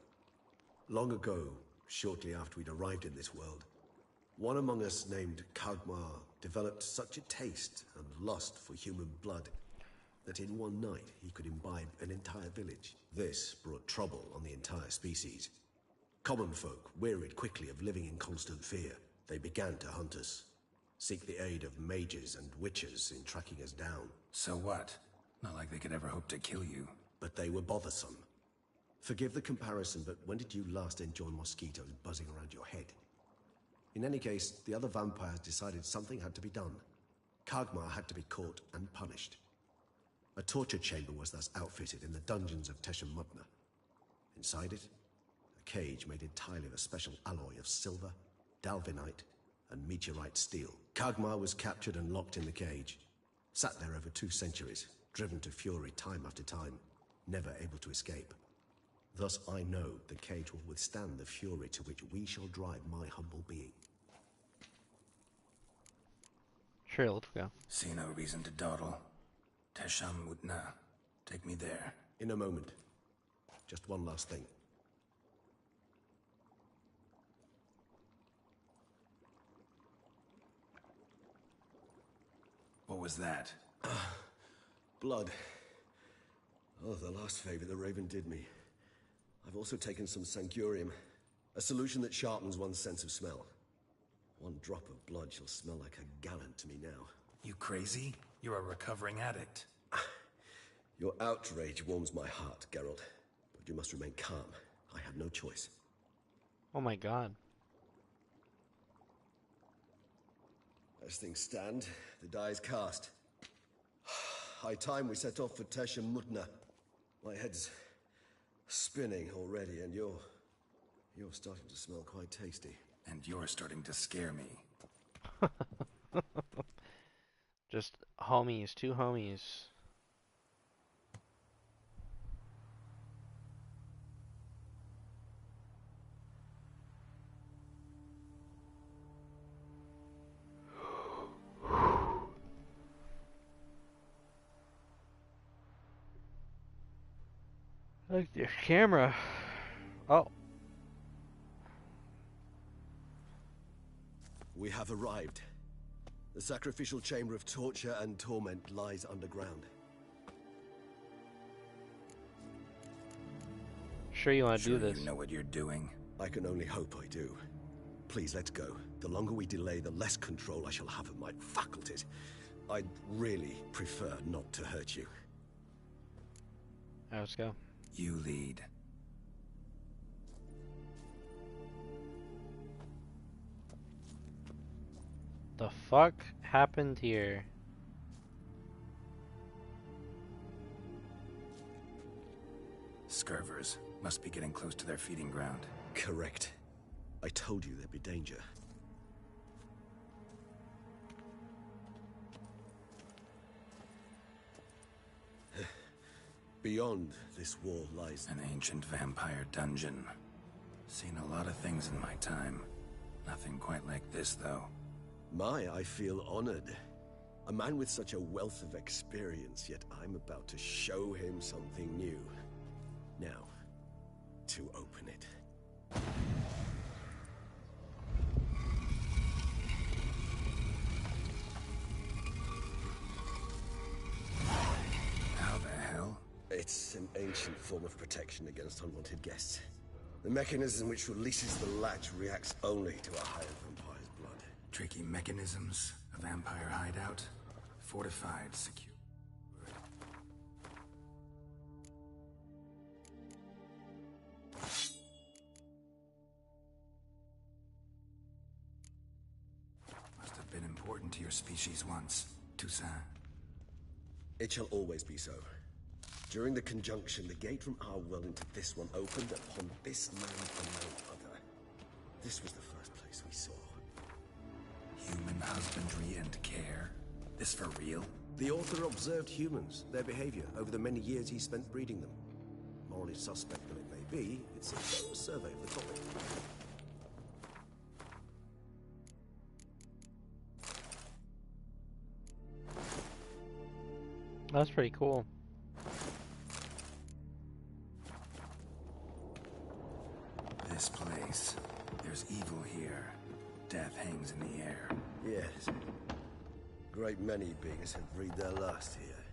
Long ago, shortly after we'd arrived in this world, one among us named Kagmar developed such a taste and lust for human blood that in one night he could imbibe an entire village. This brought trouble on the entire species. Common folk wearied quickly of living in constant fear. They began to hunt us, seek the aid of mages and witches in tracking us down. So what? Not like they could ever hope to kill you. But they were bothersome. Forgive the comparison, but when did you last enjoy mosquitoes buzzing around your head? In any case, the other vampires decided something had to be done. Kagmar had to be caught and punished. A torture chamber was thus outfitted in the dungeons of Tesha Mudna. Inside it, a cage made entirely of a special alloy of silver, dalvinite, and meteorite steel. Kagmar was captured and locked in the cage. Sat there over 2 centuries, driven to fury time after time, never able to escape. Thus I know the cage will withstand the fury to which we shall drive my humble being. Sure, let's go. See no reason to dawdle. Tesha Mudna. Take me there. In a moment. Just one last thing. What was that? Blood. Oh, the last favor the Raven did me. I've also taken some Sancurium, a solution that sharpens one's sense of smell. One drop of blood shall smell like a gallon to me now. You crazy? You're a recovering addict. Your outrage warms my heart, Geralt. But you must remain calm. I have no choice. Oh my god. As things stand, the die is cast. High time we set off for Tesha Mudna. My head's spinning already, and you're starting to smell quite tasty. And you're starting to scare me. Just homies, 2 homies. Look, the camera. Oh. We have arrived. The sacrificial chamber of torture and torment lies underground. sure you want to do this. You know what you're doing? I can only hope I do. Please, let's go. The longer we delay, the less control I shall have of my faculties. I'd really prefer not to hurt you. Let's go. You lead. The fuck happened here? Scurvers must be getting close to their feeding ground. Correct. I told you there'd be danger. Beyond this wall lies an ancient vampire dungeon. Seen a lot of things in my time. Nothing quite like this, though. I feel honored. A man with such a wealth of experience, yet I'm about to show him something new. Now, to open it. How the hell? It's an ancient form of protection against unwanted guests. The mechanism which releases the latch reacts only to a higher vampire's blood. Tricky mechanisms, a vampire hideout, fortified, secure. Must have been important to your species once, Toussaint. It shall always be so. During the conjunction, the gate from our world into this one opened upon this land and no other. This was the first place we saw. Human husbandry and care? This for real? The author observed humans, their behavior, over the many years he spent breeding them. Morally suspect though it may be, it's a thorough survey of the topic. That's pretty cool. This place. There's evil here. Death hangs in the air. Yes. Great many beings have breathed their last here.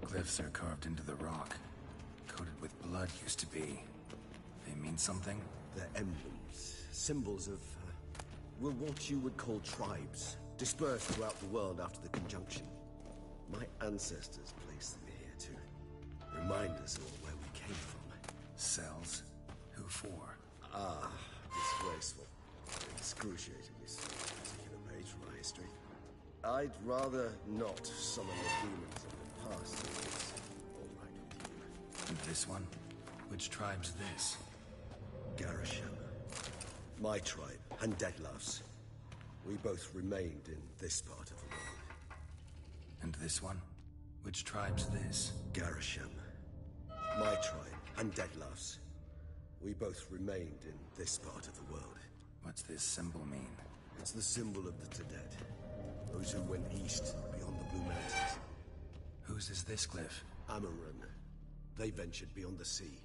Glyphs are carved into the rock. Coated with blood used to be. They mean something? They're emblems. Symbols of, well, what you would call tribes. Dispersed throughout the world after the conjunction. My ancestors placed them here to remind us all where we came from. Cells? Who for? Ah, disgraceful. Excruciatingly so, particular page from our history. I'd rather not summon the demons of the past if it's all right with you. And this one? Which tribe's this? Garisham. My tribe, and Deadlouse. We both remained in this part of the world. And this one? Which tribe's this? Garisham. My tribe, and Deadlouse. We both remained in this part of the world. What's this symbol mean? It's the symbol of the Tedet. Those who went east, beyond the Blue Mountains. Whose is this glyph? Amaran. They ventured beyond the sea.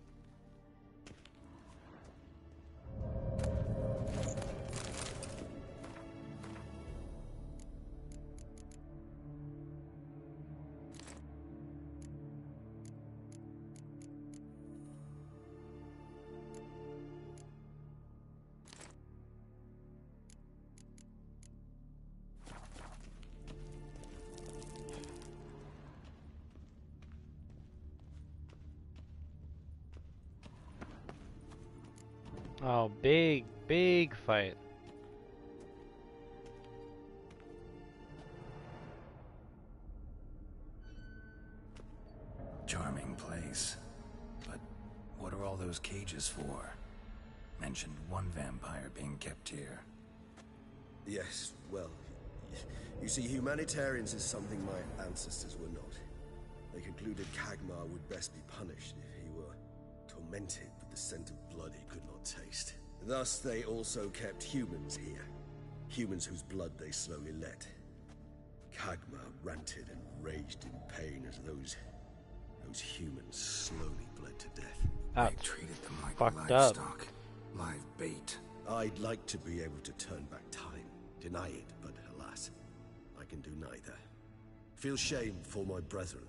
Oh, big fight. Charming place. But what are all those cages for? Mentioned one vampire being kept here. Yes, well, you see, humanitarians is something my ancestors were not. They concluded Kagmar would best be punished if he were tormented with the scent of blood he could not taste. Thus, they also kept humans here. Humans whose blood they slowly let. Kagmar ranted and raged in pain as those humans slowly bled to death. They treated them like fucked livestock. Live bait. I'd like to be able to turn back time. Deny it, but alas. can do neither. Feel shame for my brethren.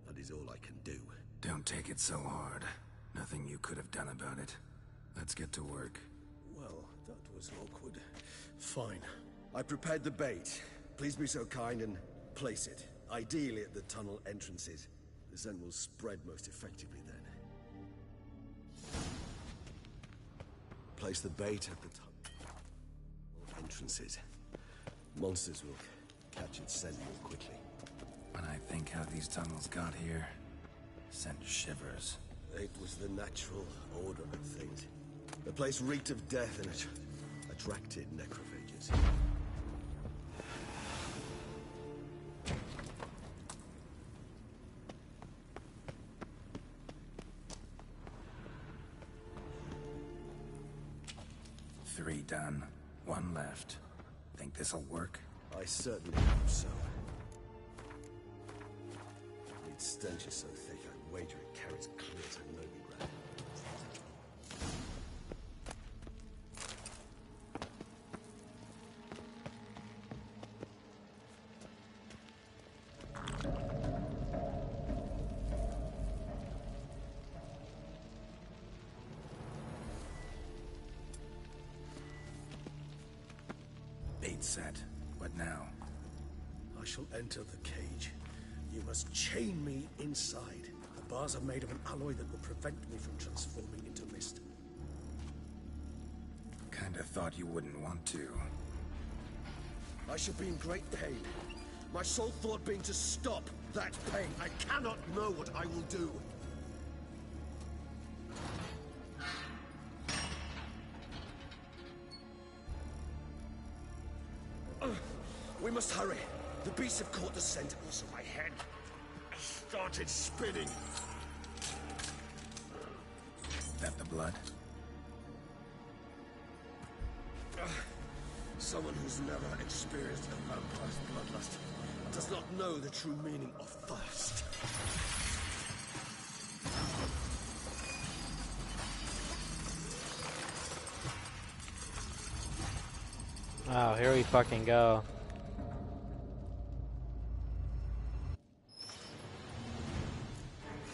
That is all I can do. Don't take it so hard. Nothing you could have done about it. Let's get to work. Well, that was awkward. Fine. I prepared the bait. Please be so kind and place it. Ideally at the tunnel entrances. The scent will spread most effectively then. Place the bait at the tunnel entrances. Monsters will catch its scent more quickly. When I think how these tunnels got here, sent shivers. It was the natural order of things. The place reeked of death and it attracted necrophages. Three done. One left. Think this'll work? I certainly hope so. Its stench is so thick, I'd wager it carries clear to Novigrad. Bait set. What now? I shall enter the cage. You must chain me inside. The bars are made of an alloy that will prevent me from transforming into mist. Kinda thought you wouldn't want to. I shall be in great pain. My sole thought being to stop that pain. I cannot know what I will do. We must hurry. The beasts have caught the scent, also my head started spinning. That the blood? Someone who's never experienced a vampire's bloodlust does not know the true meaning of thirst. Oh, here we fucking go.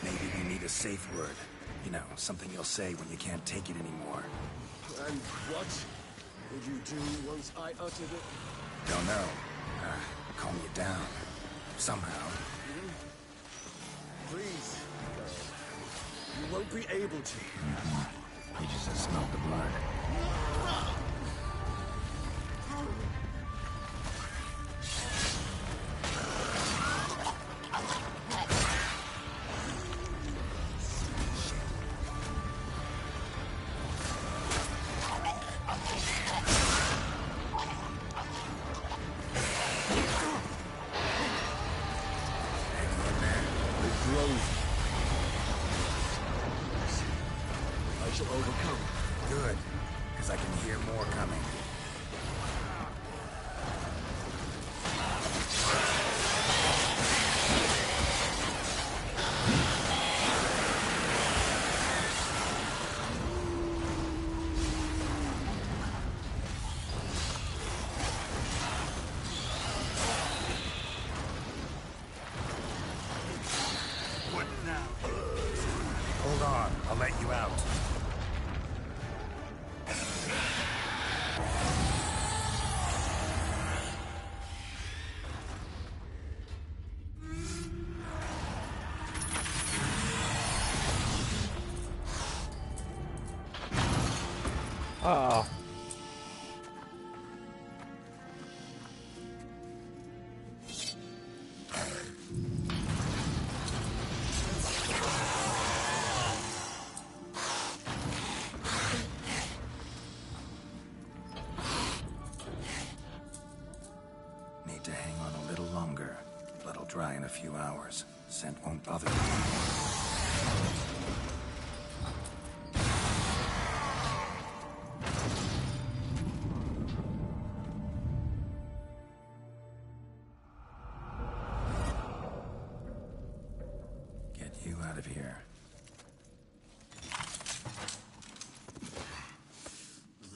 Maybe you need a safe word. You know, something you'll say when you can't take it anymore. And what would you do once I uttered it? Don't know. Calm you down. Somehow. Please, no. You won't be able to. He just has smelled the blood. I shall overcome. Good, because I can hear more coming. What now? Hold on, I'll let you out. Uh-oh. Need to hang on a little longer. Blood'll dry in a few hours. Scent won't bother you. Get you out of here.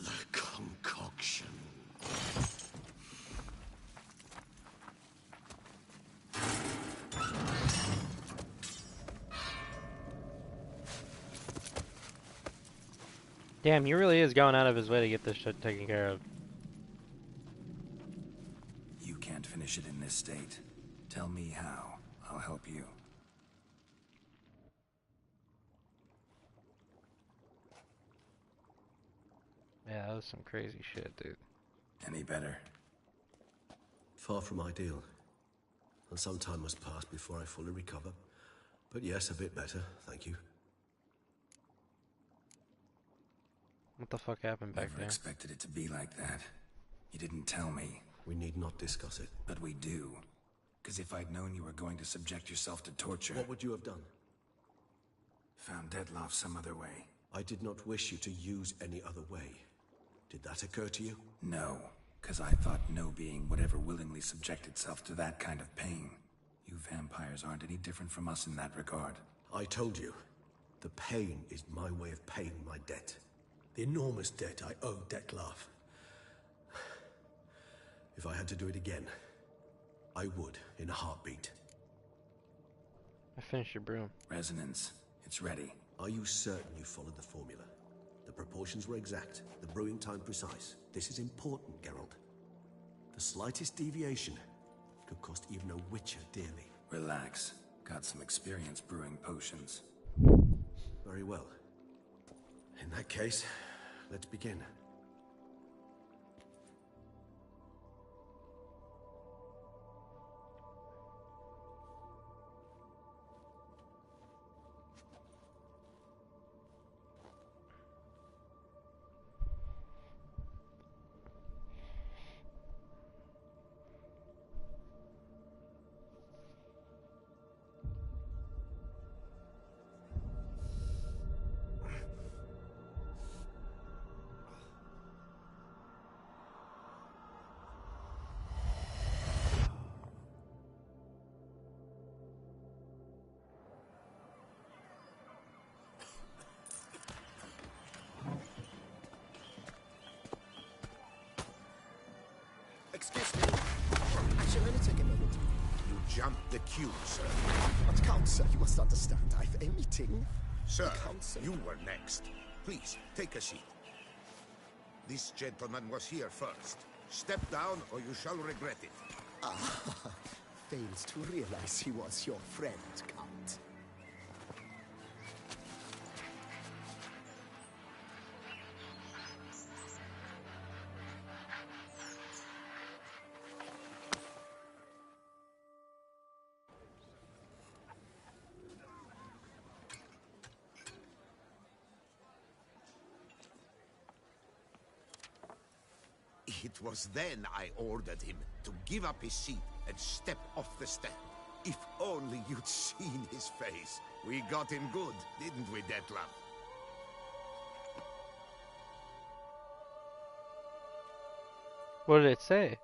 The concoction. Damn, he really is going out of his way to get this shit taken care of. You can't finish it in this state. Tell me how. I'll help you. Yeah, that was some crazy shit, dude. Any better? Far from ideal. And some time must pass before I fully recover. But yes, a bit better, thank you. What the fuck happened back Never there? expected it to be like that. You didn't tell me. We need not discuss it. But we do. Because if I'd known you were going to subject yourself to torture... What would you have done? Found Dettlaff some other way. I did not wish you to use any other way. Did that occur to you? No, because I thought no being would ever willingly subject itself to that kind of pain. You vampires aren't any different from us in that regard. I told you, the pain is my way of paying my debt. The enormous debt I owe Dettlaff. If I had to do it again, I would, in a heartbeat. I finished your broom. Resonance. It's ready. Are you certain you followed the formula? The proportions were exact, the brewing time precise. This is important, Geralt. The slightest deviation could cost even a witcher dearly. Relax. Got some experience brewing potions. Very well. In that case, let's begin. Excuse me. Actually, let me take a moment. You jumped the queue, sir. But Count, sir, you must understand. I've a meeting. Sir, Count, you were next. Please, take a seat. This gentleman was here first. Step down or you shall regret it. Ah, fails to realize he was your friend, Count. It was then I ordered him to give up his seat and step off the step. If only you'd seen his face. We got him good, didn't we, Dettlaff? What did it say?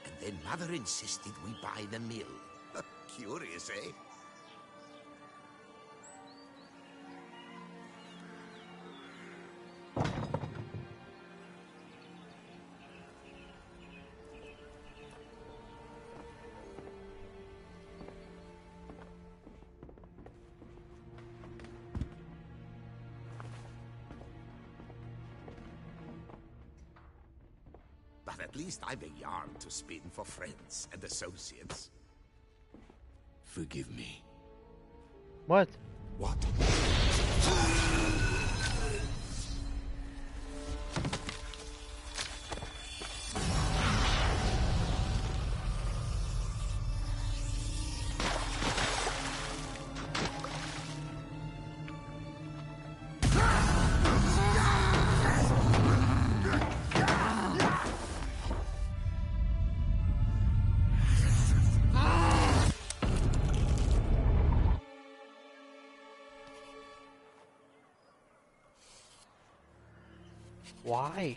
And then Mother insisted we buy the mill. Curious, eh? But at least I've a yarn to spin for friends and associates. Forgive me. What? What? Why?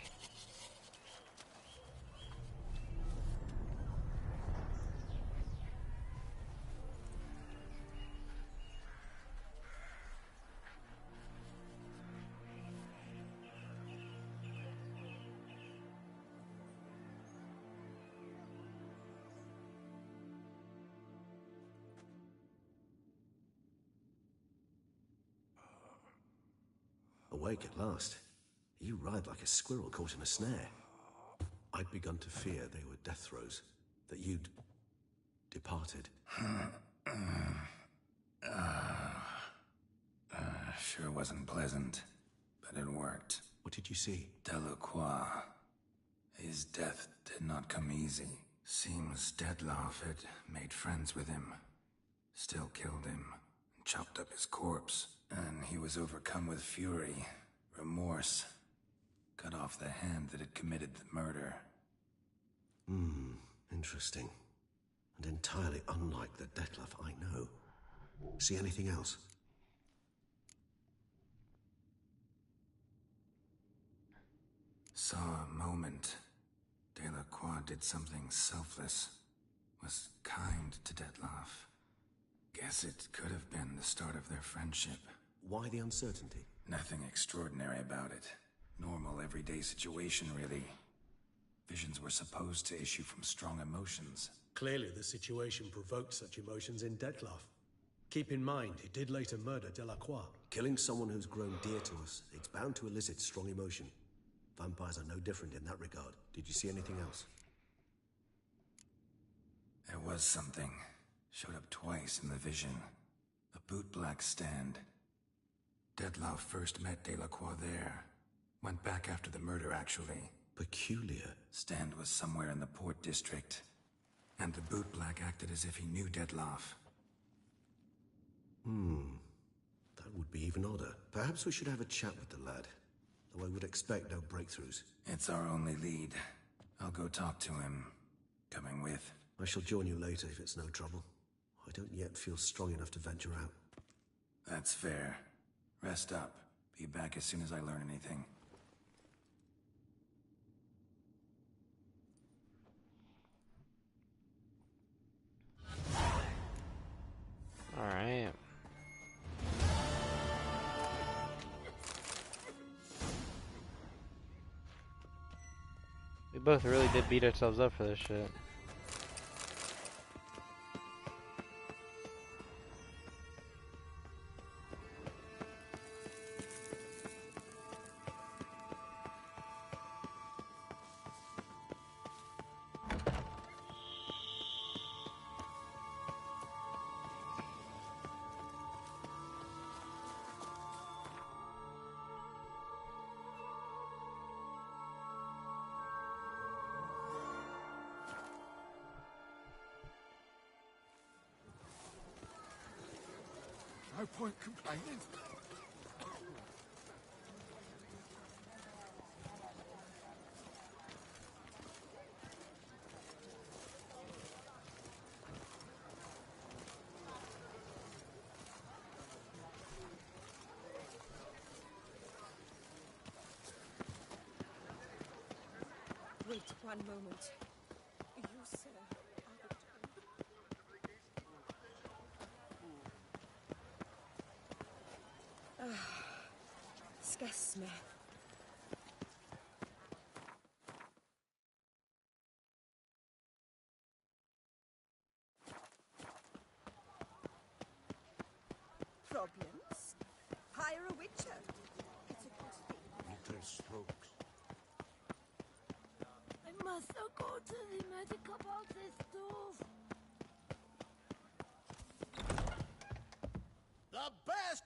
awake at last. You ride like a squirrel caught in a snare. I'd begun to fear they were death throes, that you'd departed. Sure wasn't pleasant, but it worked. What did you see? Delacroix. His death did not come easy. Seems Dettlaff had made friends with him, still killed him, chopped up his corpse, and he was overcome with fury, remorse, cut off the hand that had committed the murder. Interesting. And entirely unlike the Dettlaff I know. See anything else? Saw a moment. Delacroix did something selfless. Was kind to Dettlaff. Guess it could have been the start of their friendship. Why the uncertainty? Nothing extraordinary about it. Normal, everyday situation, really. Visions were supposed to issue from strong emotions. Clearly the situation provoked such emotions in Dettlaff. Keep in mind, he did later murder Delacroix. Killing someone who's grown dear to us, it's bound to elicit strong emotion. Vampires are no different in that regard. Did you see anything else? There was something. Showed up twice in the vision. A bootblack stand. Dettlaff first met Delacroix there. Went back after the murder, actually. Peculiar. Stand was somewhere in the Port District. And the bootblack acted as if he knew Dettlaff. That would be even odder. Perhaps we should have a chat with the lad. Though I would expect no breakthroughs. It's our only lead. I'll go talk to him. Coming with? I shall join you later if it's no trouble. I don't yet feel strong enough to venture out. That's fair. Rest up. Be back as soon as I learn anything. Alright. We both really did beat ourselves up for this shit. No point complaining. Wait one moment. You, sir, are the Skesme. Problems? Hire a witcher. It's a good thing. Little strokes. I must go to the medical about this stuff. The best!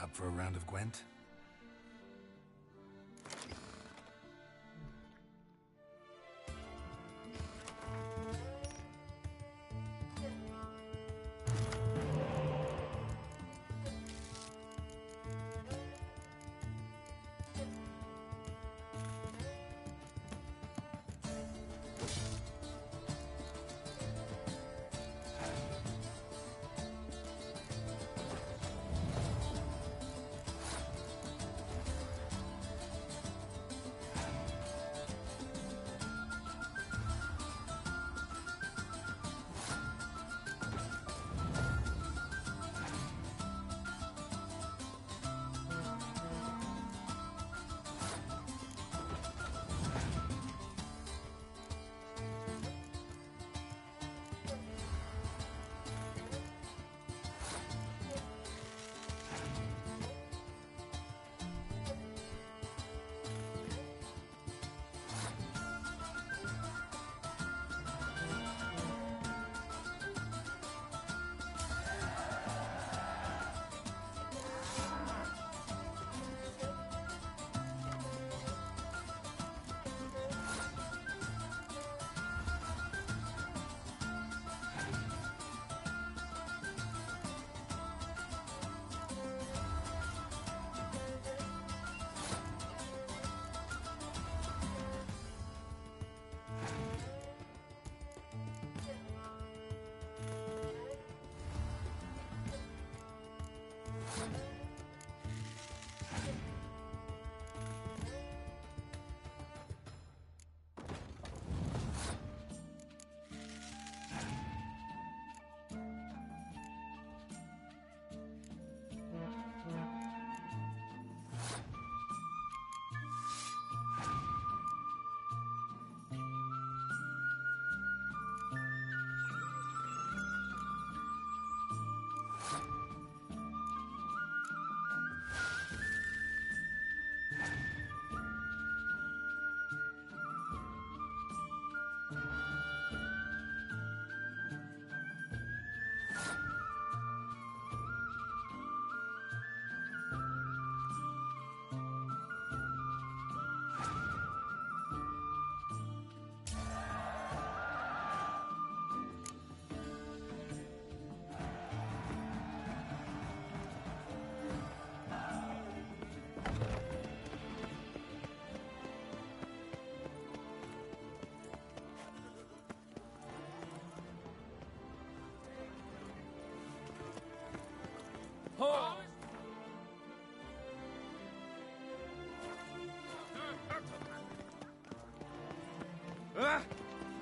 Up for a round of Gwent?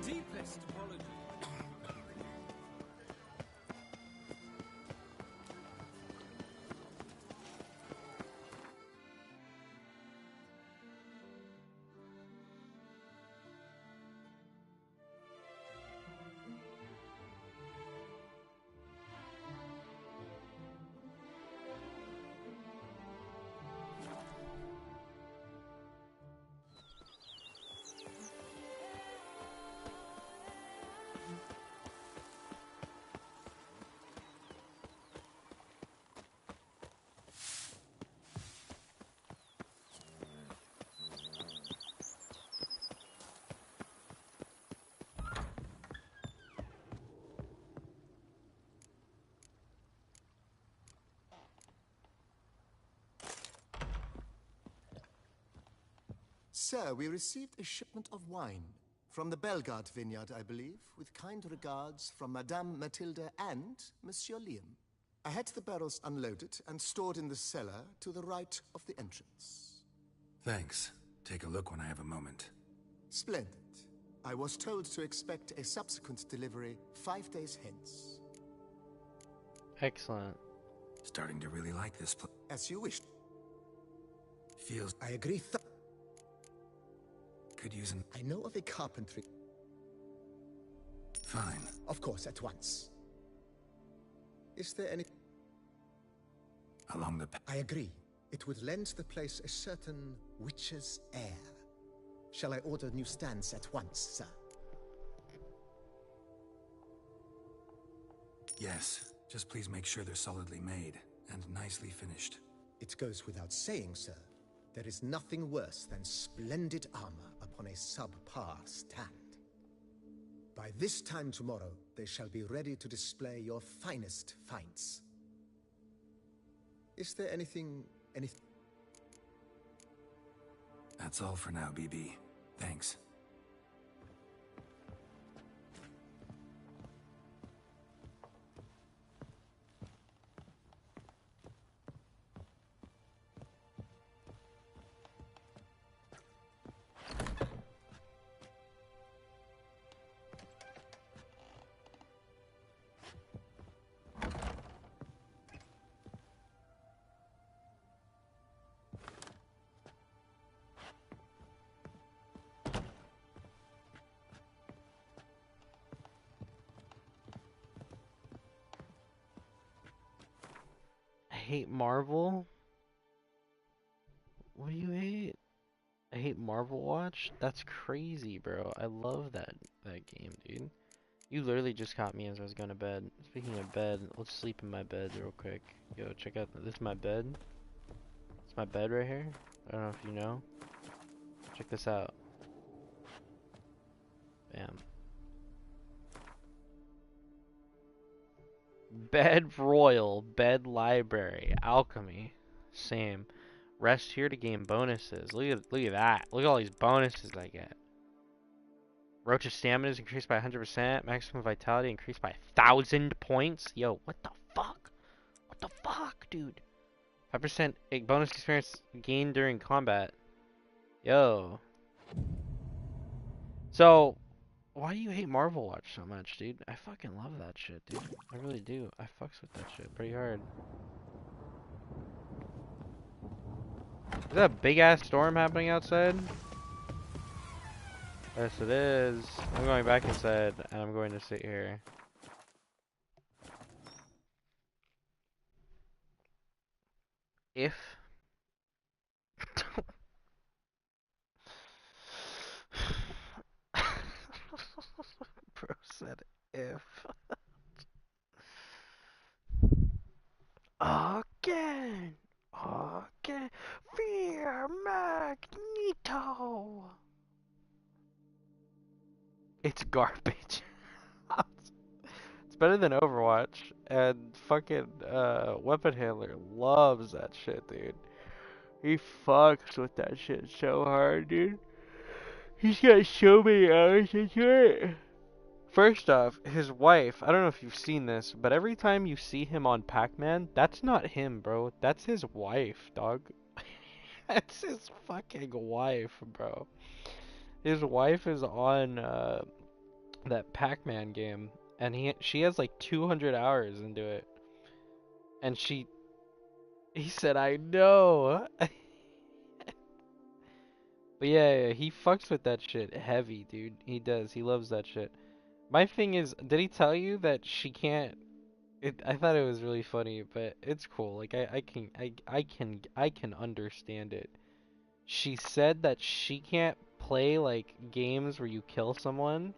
Deepest apology. Sir, we received a shipment of wine from the Belgard vineyard, I believe, with kind regards from Madame Matilda and Monsieur Liam. I had the barrels unloaded and stored in the cellar to the right of the entrance. Thanks. Take a look when I have a moment. Splendid. I was told to expect a subsequent delivery 5 days hence. Excellent. Starting to really like this place. As you wish. Feels... I agree. Could use an... I know of a carpentry... Fine. Of course, at once. Is there any... Along the... I agree. It would lend the place a certain witch's air. Shall I order new stands at once, sir? Yes. Just please make sure they're solidly made and nicely finished. It goes without saying, sir. There is nothing worse than splendid armor upon a subpar stand. By this time tomorrow, they shall be ready to display your finest finds. Is there anything... That's all for now, BB. Thanks. I hate Marvel? What do you hate? I hate Marvel Watch? That's crazy, bro. I love that game, dude. You literally just caught me as I was going to bed. Speaking of bed, let's sleep in my bed real quick. Yo, check out, this is my bed. It's my bed right here. I don't know if you know. Check this out. Bam. Bed Royal, Bed Library, Alchemy. Same. Rest here to gain bonuses. Look at that. Look at all these bonuses I get. Roach's stamina is increased by 100%. Maximum vitality increased by 1,000 points. Yo, what the fuck? What the fuck, dude? 5% bonus experience gained during combat. Yo. So, why do you hate Marvel Watch so much, dude? I fucking love that shit, dude. I really do. I fucks with that shit pretty hard. Is that a big ass storm happening outside? Yes, it is. I'm going back inside, and I'm going to sit here. If... Bro said if. Again! Again! Fear Magneto! It's garbage. It's better than Overwatch, and fucking Weapon Handler loves that shit, dude. He fucks with that shit so hard, dude. He's got so many hours into it. First off, his wife, I don't know if you've seen this, but every time you see him on Pac-Man, that's not him, bro. That's his wife, dog. That's his fucking wife, bro. His wife is on that Pac-Man game, and she has like 200 hours into it. And he said, I know. But yeah, he fucks with that shit heavy, dude. He does. He loves that shit. My thing is, did he tell you that she can't? I thought it was really funny, but it's cool. Like I can understand it. She said that she can't play like games where you kill someone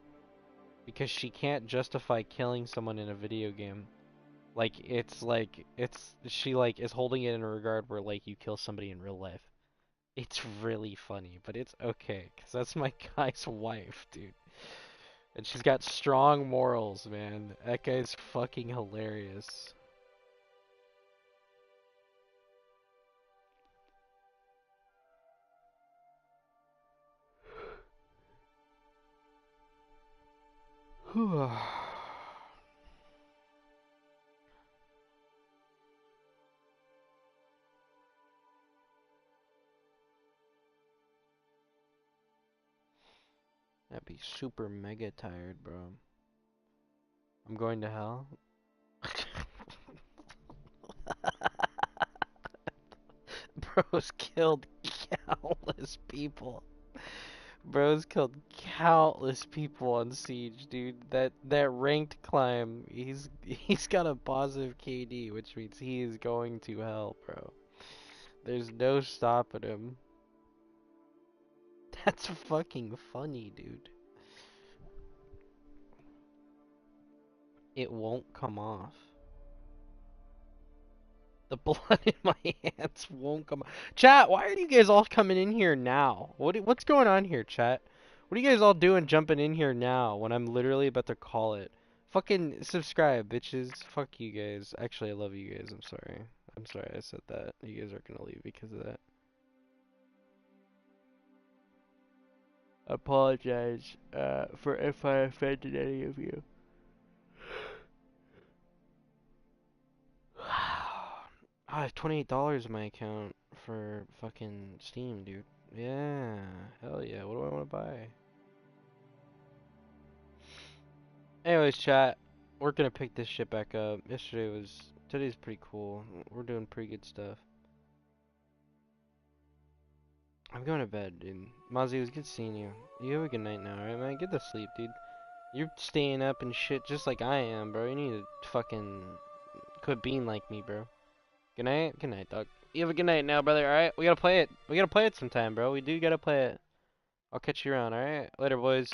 because she can't justify killing someone in a video game. Like she like is holding it in a regard where like you kill somebody in real life. It's really funny, but it's okay, because that's my guy's wife, dude. And she's got strong morals, man. That guy's fucking hilarious. I'd be super mega tired, bro. I'm going to hell. Bro's killed countless people. Bro's killed countless people on Siege, dude. That ranked climb, he's got a positive KD, which means he is going to hell, bro. There's no stopping him. That's fucking funny, dude. It won't come off. The blood in my hands won't come. Chat, why are you guys all coming in here now? What's going on here, chat? What are you guys all doing jumping in here now when I'm literally about to call it? Fucking subscribe, bitches. Fuck you guys. Actually, I love you guys. I'm sorry. I'm sorry I said that. You guys are gonna leave because of that. I apologize for if I offended any of you. I have $28 in my account for fucking Steam, dude. Yeah, hell yeah. What do I want to buy? Anyways, chat, we're gonna pick this shit back up. Today's pretty cool. We're doing pretty good stuff. I'm going to bed, dude. Mozzie, it was good seeing you. You have a good night now, alright, man? Get to sleep, dude. You're staying up and shit just like I am, bro. You need to fucking quit being like me, bro. Good night? Good night, dog. You have a good night now, brother, alright? We gotta play it. We gotta play it sometime, bro. We do gotta play it. I'll catch you around, alright? Later, boys.